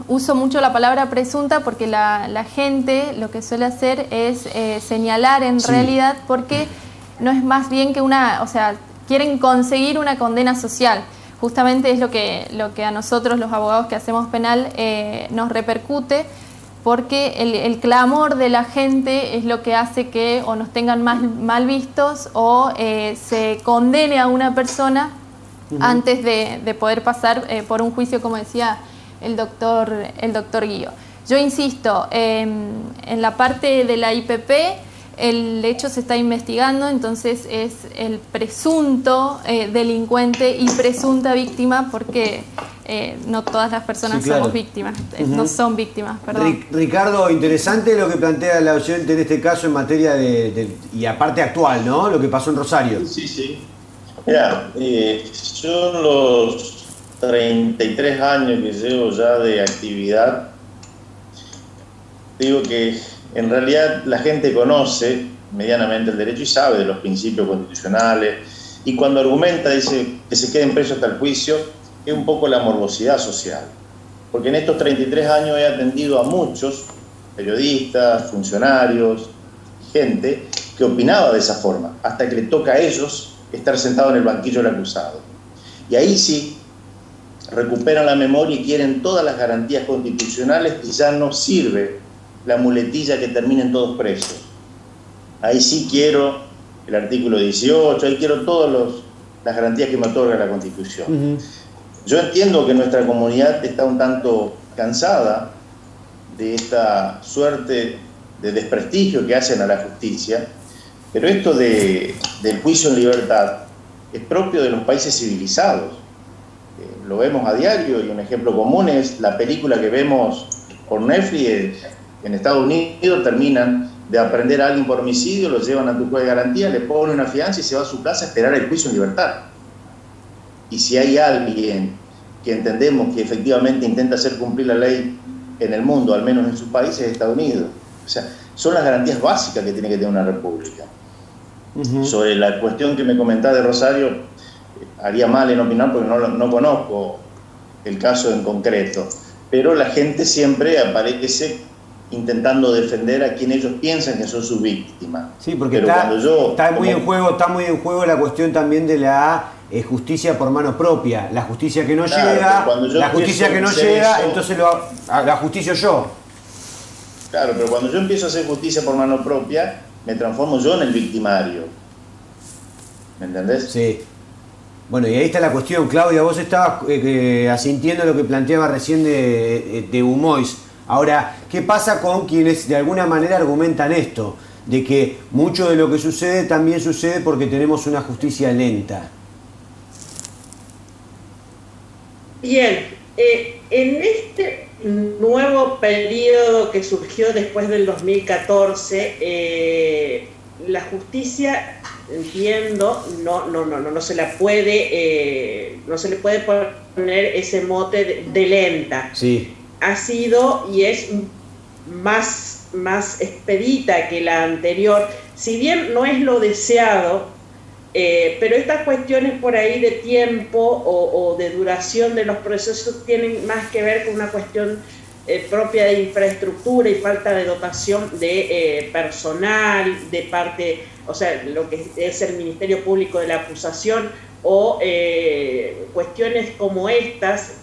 uso mucho la palabra presunta porque la gente lo que suele hacer es señalar en realidad, porque no es más bien que quieren conseguir una condena social. Justamente es lo que a nosotros, los abogados que hacemos penal, nos repercute, porque el clamor de la gente es lo que hace que o nos tengan mal vistos o se condene a una persona antes de poder pasar por un juicio, como decía el doctor Guío. Yo insisto, en la parte de la IPP el hecho se está investigando, entonces es el presunto delincuente y presunta víctima, porque no todas las personas somos víctimas, no son víctimas, perdón. Ricardo, interesante lo que plantea la oyente en este caso en materia y aparte actual, ¿no? Lo que pasó en Rosario. Sí. Mira, yo en los 33 años que llevo ya de actividad, digo que en realidad la gente conoce medianamente el derecho y sabe de los principios constitucionales, y cuando argumenta, dice que se queden presos hasta el juicio, es un poco la morbosidad social. Porque en estos 33 años he atendido a muchos periodistas, funcionarios, gente que opinaba de esa forma, hasta que le toca a ellos estar sentado en el banquillo del acusado. Y ahí sí recuperan la memoria y quieren todas las garantías constitucionales, y ya no sirve la muletilla que terminen todos presos. Ahí sí quiero el artículo 18, ahí quiero todas las garantías que me otorga la Constitución. Yo entiendo que nuestra comunidad está un tanto cansada de esta suerte de desprestigio que hacen a la justicia, pero esto del juicio en libertad es propio de los países civilizados. Lo vemos a diario, y un ejemplo común es la película que vemos por Netflix. En Estados Unidos terminan de aprender a alguien por homicidio, lo llevan a tu juez de garantía, le ponen una fianza y se va a su casa a esperar el juicio en libertad. Y si hay alguien que entendemos que efectivamente intenta hacer cumplir la ley en el mundo, al menos en su país, es Estados Unidos. O sea, son las garantías básicas que tiene que tener una república. Sobre la cuestión que me comentaba de Rosario, haría mal en opinar porque no conozco el caso en concreto, pero la gente siempre aparece intentando defender a quien ellos piensan que son sus víctimas. Sí, porque está muy en juego la cuestión también de la justicia por mano propia. La justicia que no llega, entonces la justicio yo. Claro, pero cuando yo empiezo a hacer justicia por mano propia, me transformo yo en el victimario. ¿Me entendés? Sí. Bueno, y ahí está la cuestión, Claudia. Vos estabas asintiendo lo que planteaba recién de Humois. Ahora, ¿qué pasa con quienes de alguna manera argumentan esto? De que mucho de lo que sucede también sucede porque tenemos una justicia lenta. Bien, en este nuevo periodo que surgió después del 2014, la justicia, entiendo, no se la puede, no se le puede poner ese mote de lenta. Sí. Ha sido y es más expedita que la anterior, si bien no es lo deseado, pero estas cuestiones por ahí de tiempo o de duración de los procesos tienen más que ver con una cuestión propia de infraestructura y falta de dotación de personal de parte, o sea, lo que es el Ministerio Público de la Acusación, o cuestiones como estas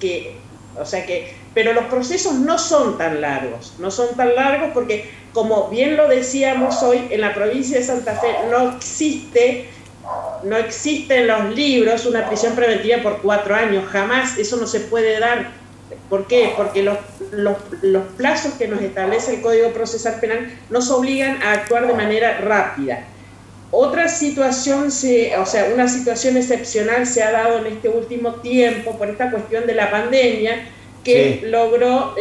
pero los procesos no son tan largos porque, como bien lo decíamos hoy, en la provincia de Santa Fe no existe en los libros una prisión preventiva por 4 años, jamás, eso no se puede dar. ¿Por qué? Porque los plazos que nos establece el Código Procesal Penal nos obligan a actuar de manera rápida. Otra situación, una situación excepcional se ha dado en este último tiempo por esta cuestión de la pandemia, que logró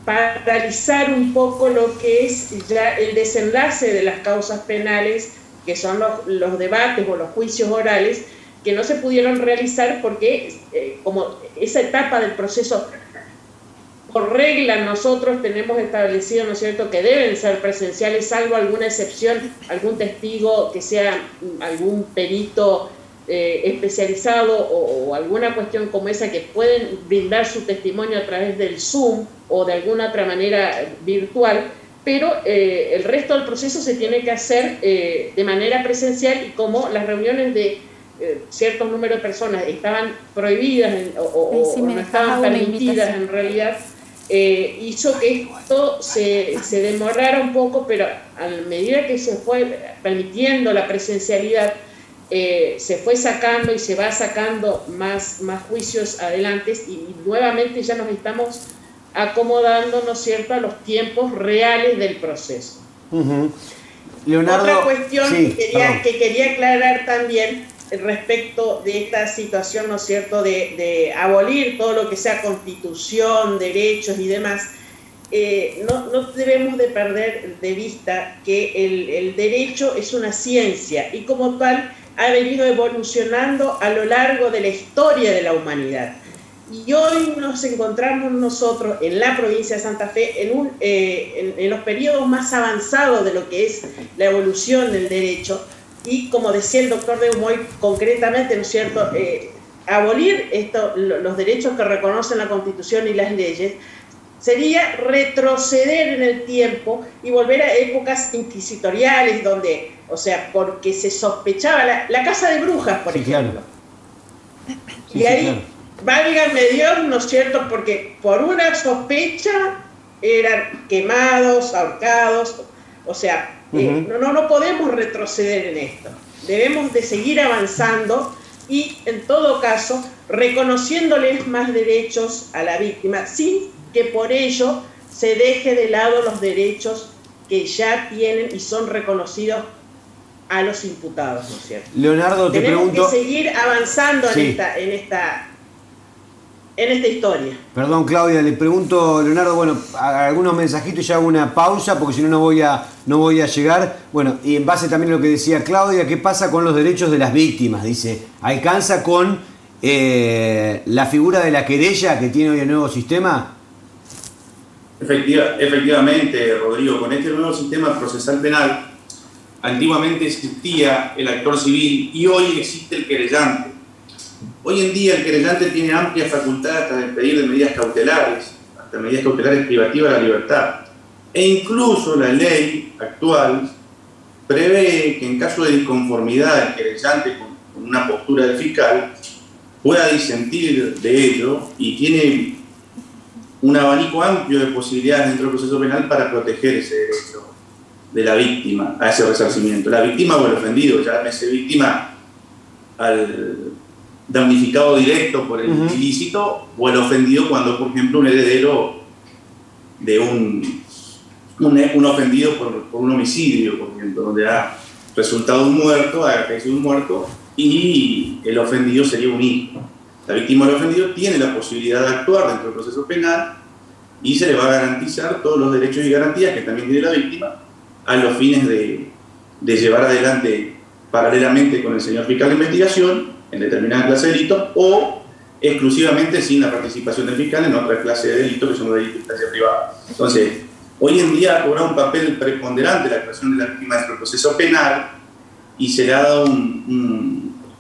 paralizar un poco lo que es ya el desenlace de las causas penales, que son los debates o los juicios orales, que no se pudieron realizar porque como esa etapa del proceso, por regla nosotros tenemos establecido, ¿no es cierto?, que deben ser presenciales, salvo alguna excepción, algún testigo que sea algún perito especializado o alguna cuestión como esa, que pueden brindar su testimonio a través del Zoom o de alguna otra manera virtual, pero el resto del proceso se tiene que hacer de manera presencial, y como las reuniones de ciertos números de personas estaban prohibidas o no estaban permitidas en realidad, hizo que esto se demorara un poco, pero a medida que se fue permitiendo la presencialidad, se fue sacando y se va sacando más juicios adelante, y nuevamente ya nos estamos acomodando, ¿no es cierto?, a los tiempos reales del proceso. Leonardo, otra cuestión sí, que quería aclarar también respecto de esta situación, ¿no es cierto?, de abolir todo lo que sea constitución, derechos y demás. No debemos de perder de vista que el derecho es una ciencia y como tal ha venido evolucionando a lo largo de la historia de la humanidad. Y hoy nos encontramos nosotros en la provincia de Santa Fe en los periodos más avanzados de lo que es la evolución del derecho, y como decía el doctor de Humoy, concretamente, ¿no es cierto?, abolir los derechos que reconocen la Constitución y las leyes sería retroceder en el tiempo y volver a épocas inquisitoriales donde, o sea, porque se sospechaba la casa de brujas, por ejemplo. Claro. Y ahí, válgame Dios, ¿no es cierto?, porque por una sospecha eran quemados, ahorcados, o sea, no podemos retroceder en esto. Debemos de seguir avanzando y, en todo caso, reconociéndoles más derechos a la víctima, sin que por ello se deje de lado los derechos que ya tienen y son reconocidos a los imputados, ¿no es cierto? Leonardo, te pregunto... Tenemos que seguir avanzando en esta historia. Perdón, Claudia, le pregunto, Leonardo, bueno, algunos mensajitos y hago una pausa porque si no, no voy a llegar. Bueno, y en base también a lo que decía Claudia, ¿qué pasa con los derechos de las víctimas? Dice, ¿alcanza con la figura de la querella que tiene hoy el nuevo sistema? Efectivamente, Rodrigo, con este nuevo sistema procesal penal, antiguamente existía el actor civil y hoy existe el querellante. Hoy en día el querellante tiene amplia facultad hasta de pedir de medidas cautelares, hasta medidas cautelares privativas de la libertad. E incluso la ley actual prevé que en caso de disconformidad del querellante con una postura del fiscal, pueda disentir de ello y tiene un abanico amplio de posibilidades dentro del proceso penal para proteger ese derecho de la víctima a ese resarcimiento. La víctima o el ofendido, llámese víctima al damnificado directo por el ilícito o el ofendido cuando, por ejemplo, un heredero de un ofendido por un homicidio, por ejemplo, donde ha resultado un muerto, ha caído un muerto y el ofendido sería un hijo. La víctima del ofendido tiene la posibilidad de actuar dentro del proceso penal y se le va a garantizar todos los derechos y garantías que también tiene la víctima a los fines de llevar adelante paralelamente con el señor fiscal de investigación en determinada clase de delitos o exclusivamente sin la participación del fiscal en otra clase de delitos que son los delitos de instancia privada. Entonces, hoy en día ha cobrado un papel preponderante la actuación de la víctima dentro del proceso penal y se le ha dado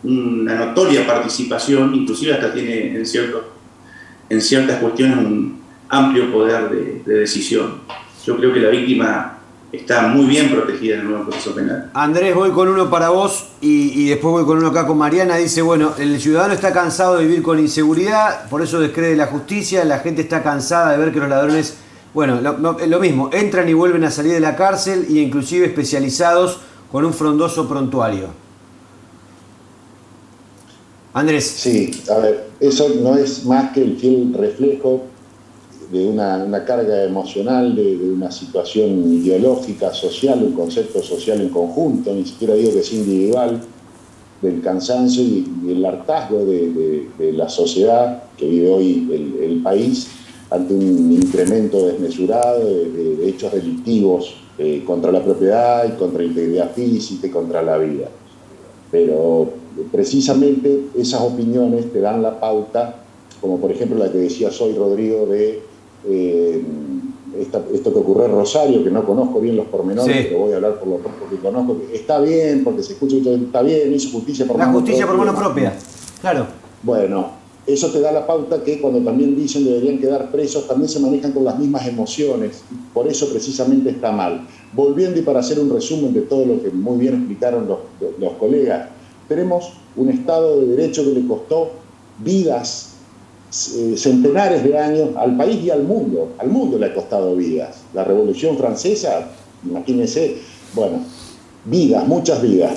una notoria participación, inclusive hasta tiene en ciertas cuestiones un amplio poder de decisión. Yo creo que la víctima está muy bien protegida en el nuevo proceso penal. Andrés, voy con uno para vos y después voy con uno acá con Mariana. Dice, bueno, el ciudadano está cansado de vivir con inseguridad, por eso descree la justicia, la gente está cansada de ver que los ladrones, bueno, lo mismo, entran y vuelven a salir de la cárcel y inclusive especializados con un frondoso prontuario. Andrés. Sí, a ver, eso no es más que el fiel reflejo de una carga emocional, de una situación ideológica, social, un concepto social en conjunto, ni siquiera digo que es individual, del cansancio y el hartazgo de la sociedad que vive hoy el país ante un incremento desmesurado de hechos delictivos contra la propiedad y contra la integridad física y contra la vida. Pero precisamente esas opiniones te dan la pauta, como por ejemplo la que decías hoy, Rodrigo, de esto que ocurrió en Rosario, que no conozco bien los pormenores, sí, pero voy a hablar por lo poco que conozco, que está bien, porque se escucha que está bien, hizo justicia por mano propia. La justicia por mano propia, claro. Bueno, eso te da la pauta que cuando también dicen deberían quedar presos, también se manejan con las mismas emociones, por eso precisamente está mal. Volviendo y para hacer un resumen de todo lo que muy bien explicaron los colegas, Tenemos un Estado de Derecho que le costó vidas, centenares de años, al país y al mundo. Al mundo le ha costado vidas. La Revolución Francesa, imagínense, bueno, vidas, muchas vidas,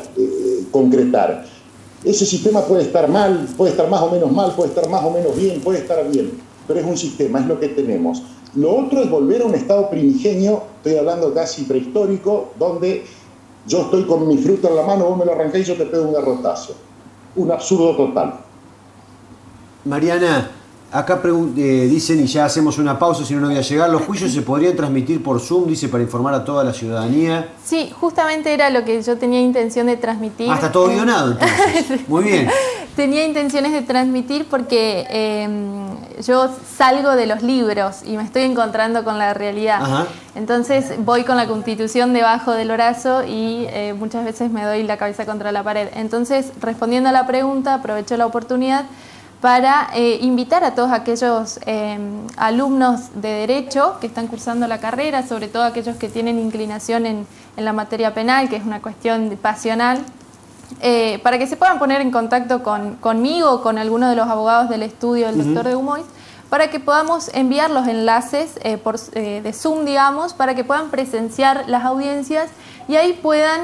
concretar. Ese sistema puede estar mal, puede estar más o menos mal, puede estar más o menos bien, puede estar bien, pero es un sistema, es lo que tenemos. Lo otro es volver a un estado primigenio, estoy hablando casi prehistórico, donde yo estoy con mi fruta en la mano, vos me lo arrancás y yo te pego un garrotazo. Un absurdo total. Mariana, acá dicen, y ya hacemos una pausa, si no voy a llegar, ¿los juicios se podrían transmitir por Zoom, dice, para informar a toda la ciudadanía? Sí, justamente era lo que yo tenía intención de transmitir. Está todo guionado, entonces. Muy bien. Tenía intenciones de transmitir porque yo salgo de los libros y me estoy encontrando con la realidad. Ajá. Entonces voy con la Constitución debajo del brazo y muchas veces me doy la cabeza contra la pared. Entonces, respondiendo a la pregunta, aprovecho la oportunidad para invitar a todos aquellos alumnos de Derecho que están cursando la carrera, sobre todo aquellos que tienen inclinación en la materia penal, que es una cuestión pasional, para que se puedan poner en contacto conmigo o con alguno de los abogados del estudio del doctor de Dumois, para que podamos enviar los enlaces de Zoom, digamos, para que puedan presenciar las audiencias y ahí puedan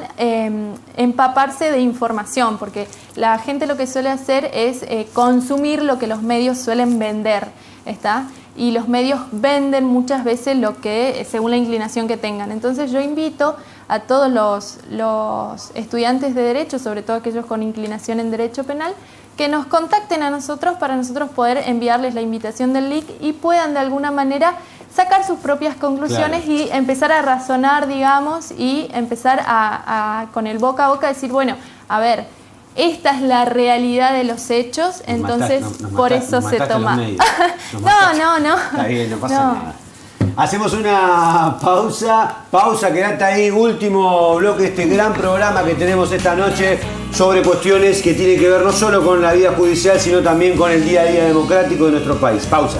empaparse de información, porque la gente lo que suele hacer es consumir lo que los medios suelen vender, ¿está? Y los medios venden muchas veces lo que, según la inclinación que tengan. Entonces yo invito a todos los estudiantes de Derecho, sobre todo aquellos con inclinación en Derecho Penal, que nos contacten a nosotros para nosotros poder enviarles la invitación del link y puedan de alguna manera sacar sus propias conclusiones, claro, y empezar a razonar, digamos, y empezar con el boca a boca decir, bueno, a ver, esta es la realidad de los hechos, entonces por eso se toma. No. Está bien, no pasa nada. Hacemos una pausa, quédate ahí, último bloque de este gran programa que tenemos esta noche sobre cuestiones que tienen que ver no solo con la vida judicial, sino también con el día a día democrático de nuestro país. Pausa.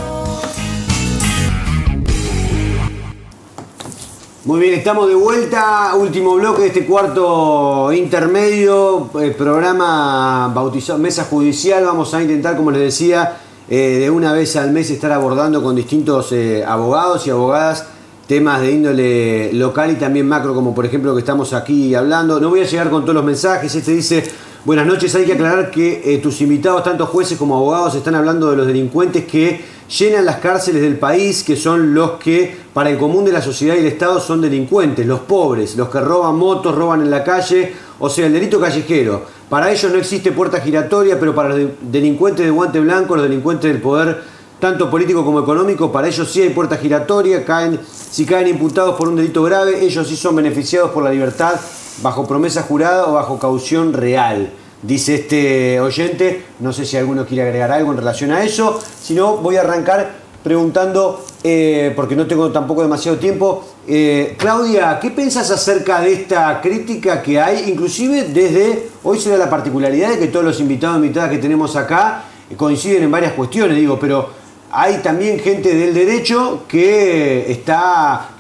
Muy bien, estamos de vuelta, último bloque de este cuarto intermedio, programa bautizado Mesa Judicial. Vamos a intentar, como les decía, de una vez al mes estar abordando con distintos abogados y abogadas temas de índole local y también macro, como por ejemplo lo que estamos aquí hablando. No voy a llegar con todos los mensajes. Este dice: buenas noches, hay que aclarar que tus invitados, tanto jueces como abogados, están hablando de los delincuentes que llenan las cárceles del país, que son los que para el común de la sociedad y el Estado son delincuentes, los pobres, los que roban motos, roban en la calle, o sea, el delito callejero. Para ellos no existe puerta giratoria, pero para los delincuentes de guante blanco, los delincuentes del poder, tanto político como económico, para ellos sí hay puerta giratoria. Si caen imputados por un delito grave, ellos sí son beneficiados por la libertad bajo promesa jurada o bajo caución real. Dice este oyente, no sé si alguno quiere agregar algo en relación a eso, si no voy a arrancar preguntando, porque no tengo tampoco demasiado tiempo. Claudia, ¿qué piensas acerca de esta crítica que hay? Inclusive desde, hoy se da la particularidad de que todos los invitados e invitadas que tenemos acá coinciden en varias cuestiones, digo, pero hay también gente del derecho que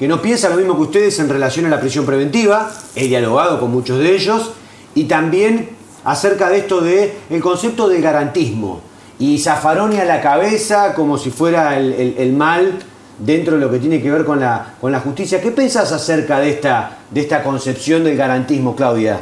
no piensa lo mismo que ustedes en relación a la prisión preventiva. He dialogado con muchos de ellos y también acerca de esto del concepto del garantismo y Zaffaroni a la cabeza como si fuera el mal dentro de lo que tiene que ver con la justicia. ¿Qué pensás acerca de esta concepción del garantismo, Claudia?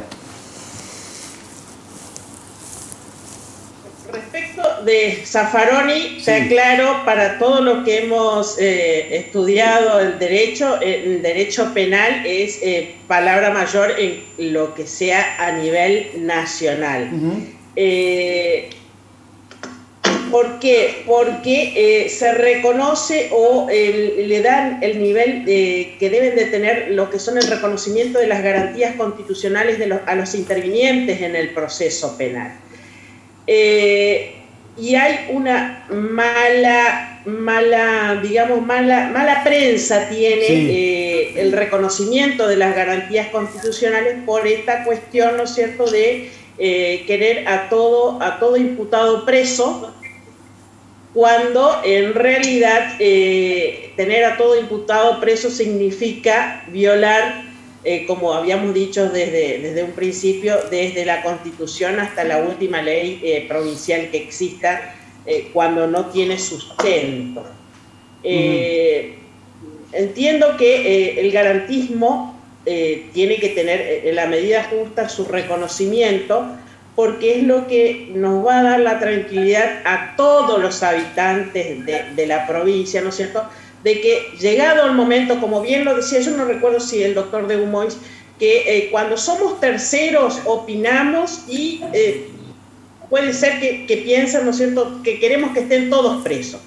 Respecto de Zaffaroni, sí, te aclaro, para todo lo que hemos estudiado el derecho penal es palabra mayor en lo que sea a nivel nacional. ¿Por qué? Porque se reconoce o le dan el nivel que deben de tener lo que son el reconocimiento de las garantías constitucionales a los intervinientes en el proceso penal. Y hay una mala prensa tiene, sí, el reconocimiento de las garantías constitucionales por esta cuestión, ¿no es cierto?, de querer a todo imputado preso, cuando en realidad tener a todo imputado preso significa violar como habíamos dicho desde un principio, desde la Constitución hasta la última ley provincial que exista, cuando no tiene sustento. Entiendo que el garantismo tiene que tener en la medida justa su reconocimiento, porque es lo que nos va a dar la tranquilidad a todos los habitantes de la provincia, ¿no es cierto?, de que llegado el momento, como bien lo decía, yo no recuerdo si el doctor de Humois, que cuando somos terceros opinamos y puede ser que piensan, ¿no es cierto?, que queremos que estén todos presos.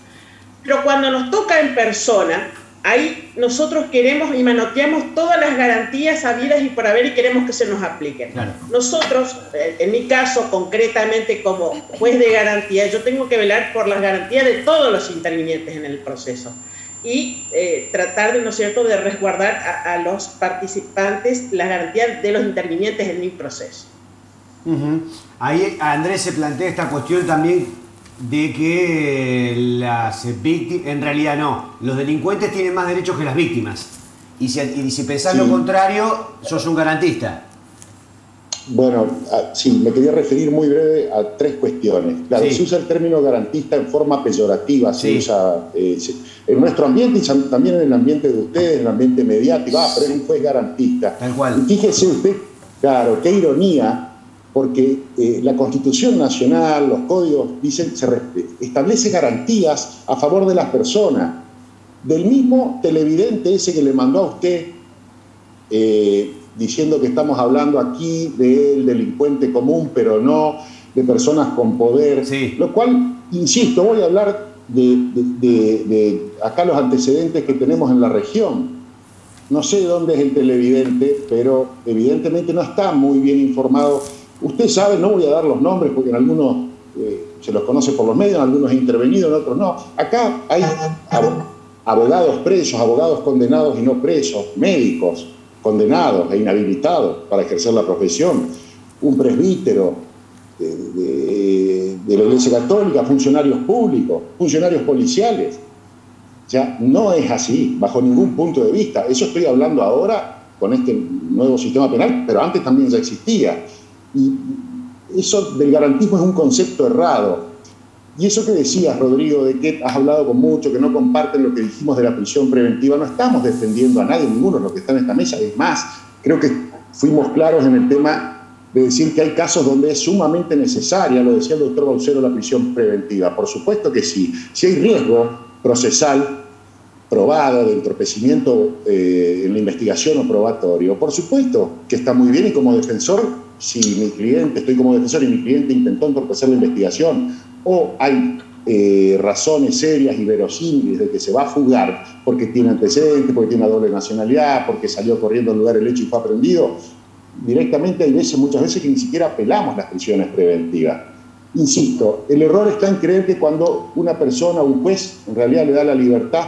Pero cuando nos toca en persona, ahí nosotros queremos y manoteamos todas las garantías habidas y por haber y queremos que se nos apliquen. Claro. Nosotros, en mi caso concretamente como juez de garantía, yo tengo que velar por las garantías de todos los intervinientes en el proceso y tratar de, ¿no es cierto?, de resguardar a los participantes las garantías de los intervinientes en mi proceso. Ahí Andrés se plantea esta cuestión también de que las víctimas, en realidad no, los delincuentes tienen más derechos que las víctimas. Y si pensás lo contrario, sos un garantista. Bueno, sí, me quería referir muy breve a 3 cuestiones. Claro, se usa el término garantista en forma peyorativa, se usa en nuestro ambiente y también en el ambiente de ustedes, en el ambiente mediático. Pero es un juez garantista. Tal cual. Y fíjese usted, claro, qué ironía, porque la Constitución Nacional, los códigos, dicen, establece garantías a favor de las personas. Del mismo televidente ese que le mandó a usted, diciendo que estamos hablando aquí del delincuente común, pero no de personas con poder. Lo cual, insisto, voy a hablar de acá los antecedentes que tenemos en la región. No sé dónde es el televidente, pero evidentemente no está muy bien informado. Usted sabe, no voy a dar los nombres porque en algunos se los conoce por los medios, en algunos he intervenido, en otros no. Acá hay abogados presos, abogados condenados y no presos, médicos condenados e inhabilitados para ejercer la profesión, un presbítero de la Iglesia Católica, funcionarios públicos, funcionarios policiales. O sea, no es así, bajo ningún punto de vista. Eso estoy hablando ahora con este nuevo sistema penal, pero antes también ya existía. Y eso del garantismo es un concepto errado. Y eso que decías, Rodrigo, de que has hablado con muchos que no comparten lo que dijimos de la prisión preventiva, no estamos defendiendo a nadie, ninguno de los que están en esta mesa. Es más, creo que fuimos claros en el tema de decir que hay casos donde es sumamente necesaria, lo decía el doctor Baucero, la prisión preventiva. Por supuesto que sí. Si hay riesgo procesal probado de entorpecimiento en la investigación o probatorio, por supuesto que está muy bien, y como defensor, si mi cliente, estoy como defensor y mi cliente intentó entorpecer la investigación, o hay razones serias y verosímiles de que se va a fugar porque tiene antecedentes, porque tiene una doble nacionalidad, porque salió corriendo al lugar del hecho y fue aprendido, directamente hay muchas veces que ni siquiera apelamos las prisiones preventivas. Insisto, el error está en creer que cuando una persona o un juez en realidad le da la libertad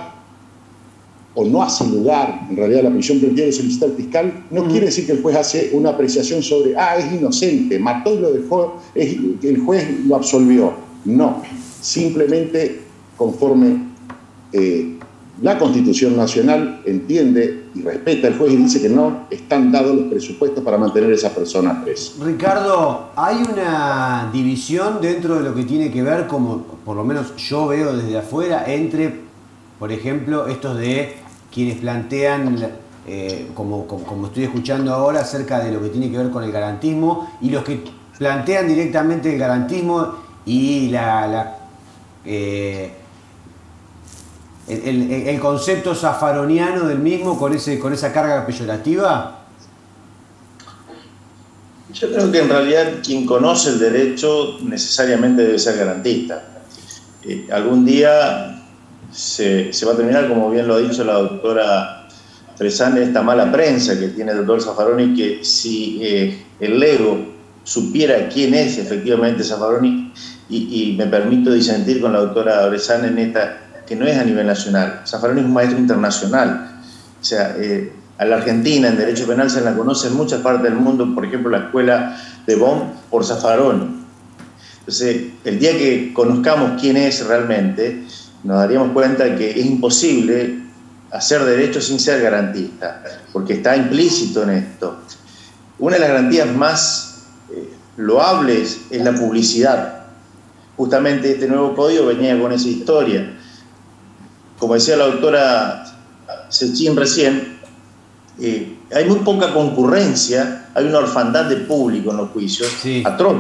o no hace lugar, en realidad, la prisión preventiva que solicita el fiscal, no quiere decir que el juez hace una apreciación sobre, es inocente, mató y lo dejó, el juez lo absolvió. No, simplemente conforme la Constitución Nacional entiende y respeta al juez y dice que no están dados los presupuestos para mantener a esa persona presa. Ricardo, hay una división dentro de lo que tiene que ver, como por lo menos yo veo desde afuera, entre, por ejemplo, estos de quienes plantean, como estoy escuchando ahora, acerca de lo que tiene que ver con el garantismo, y los que plantean directamente el garantismo y el concepto zafaroniano del mismo con esa carga peyorativa. Yo creo que en realidad quien conoce el derecho necesariamente debe ser garantista. Algún día se va a terminar, como bien lo ha dicho la doctora Fresán, esta mala prensa que tiene el doctor Zaffaroni, que si el lego supiera quién es efectivamente Zaffaroni, y me permito disentir con la doctora Fresán en esta, que no es a nivel nacional. Zaffaroni es un maestro internacional. O sea, a la Argentina en derecho penal se la conoce en muchas partes del mundo, por ejemplo la escuela de Bonn por Zaffaroni. Entonces, el día que conozcamos quién es realmente, nos daríamos cuenta que es imposible hacer derecho sin ser garantista, porque está implícito en esto. Una de las garantías más loables es la publicidad. Justamente este nuevo código venía con esa historia. Como decía la doctora Sechín recién, hay muy poca concurrencia, hay una orfandad de público en los juicios, sí, atroz.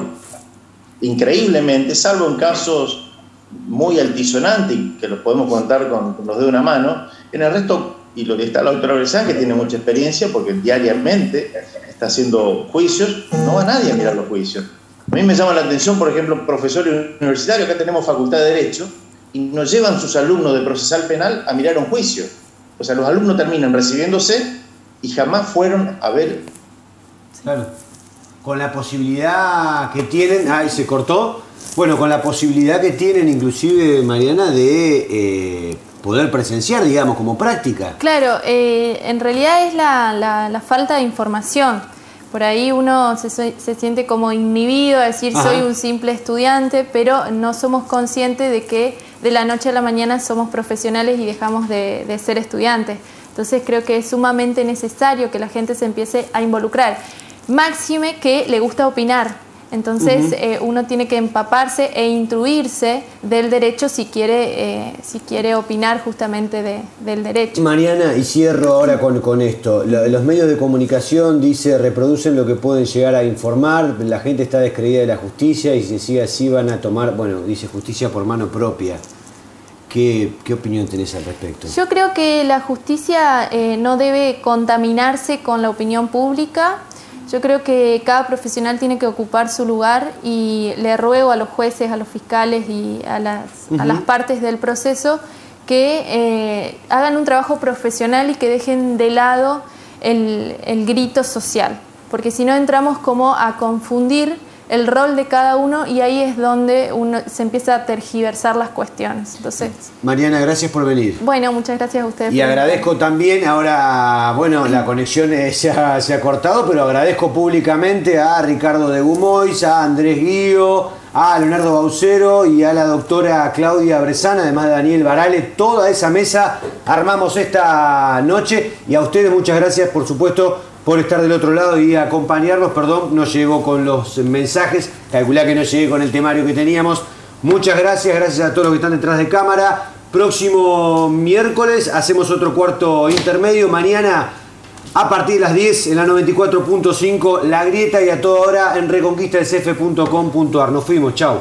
Increíblemente, salvo en casos muy altisonantes, que los podemos contar con los dedos de una mano, en el resto, y lo que está la doctora Bressan, que tiene mucha experiencia, porque diariamente está haciendo juicios, no va nadie a mirar los juicios. A mí me llama la atención, por ejemplo, profesores universitarios, acá tenemos Facultad de Derecho, y nos llevan sus alumnos de procesal penal a mirar un juicio. O sea, los alumnos terminan recibiéndose y jamás fueron a ver. Claro. Con la posibilidad que tienen, ahí se cortó, bueno, con la posibilidad que tienen inclusive, Mariana, de poder presenciar, digamos, como práctica. Claro, en realidad es la falta de información. Por ahí uno se siente como inhibido a decir soy un simple estudiante, pero no somos conscientes de que de la noche a la mañana somos profesionales y dejamos de ser estudiantes. Entonces creo que es sumamente necesario que la gente se empiece a involucrar. Máxime que le gusta opinar. Entonces uno tiene que empaparse e instruirse del derecho si quiere opinar justamente del derecho. Mariana, y cierro ahora con esto. Los medios de comunicación, dice, reproducen lo que pueden llegar a informar. La gente está descreída de la justicia y si sigue así van a tomar, bueno, dice justicia por mano propia. ¿Qué opinión tenés al respecto? Yo creo que la justicia no debe contaminarse con la opinión pública. Yo creo que cada profesional tiene que ocupar su lugar y le ruego a los jueces, a los fiscales y a las partes del proceso que hagan un trabajo profesional y que dejen de lado el grito social, porque si no entramos como a confundir el rol de cada uno y ahí es donde uno se empieza a tergiversar las cuestiones. Entonces, Mariana, gracias por venir. bueno, muchas gracias a ustedes. Y agradezco también, ahora, bueno, la conexión se ha cortado, pero agradezco públicamente a Ricardo de Gumois, a Andrés Guío, a Leonardo Baucero y a la doctora Claudia Bressan, además de Daniel Barale. Toda esa mesa armamos esta noche y a ustedes muchas gracias, por supuesto, por estar del otro lado y acompañarnos. Perdón, no llegó con los mensajes, calculá que no llegué con el temario que teníamos. Muchas gracias, gracias a todos los que están detrás de cámara. Próximo miércoles hacemos otro cuarto intermedio. Mañana a partir de las 10 en la 94.5 La Grieta y a toda hora en reconquistacf.com.ar. Nos fuimos, chau.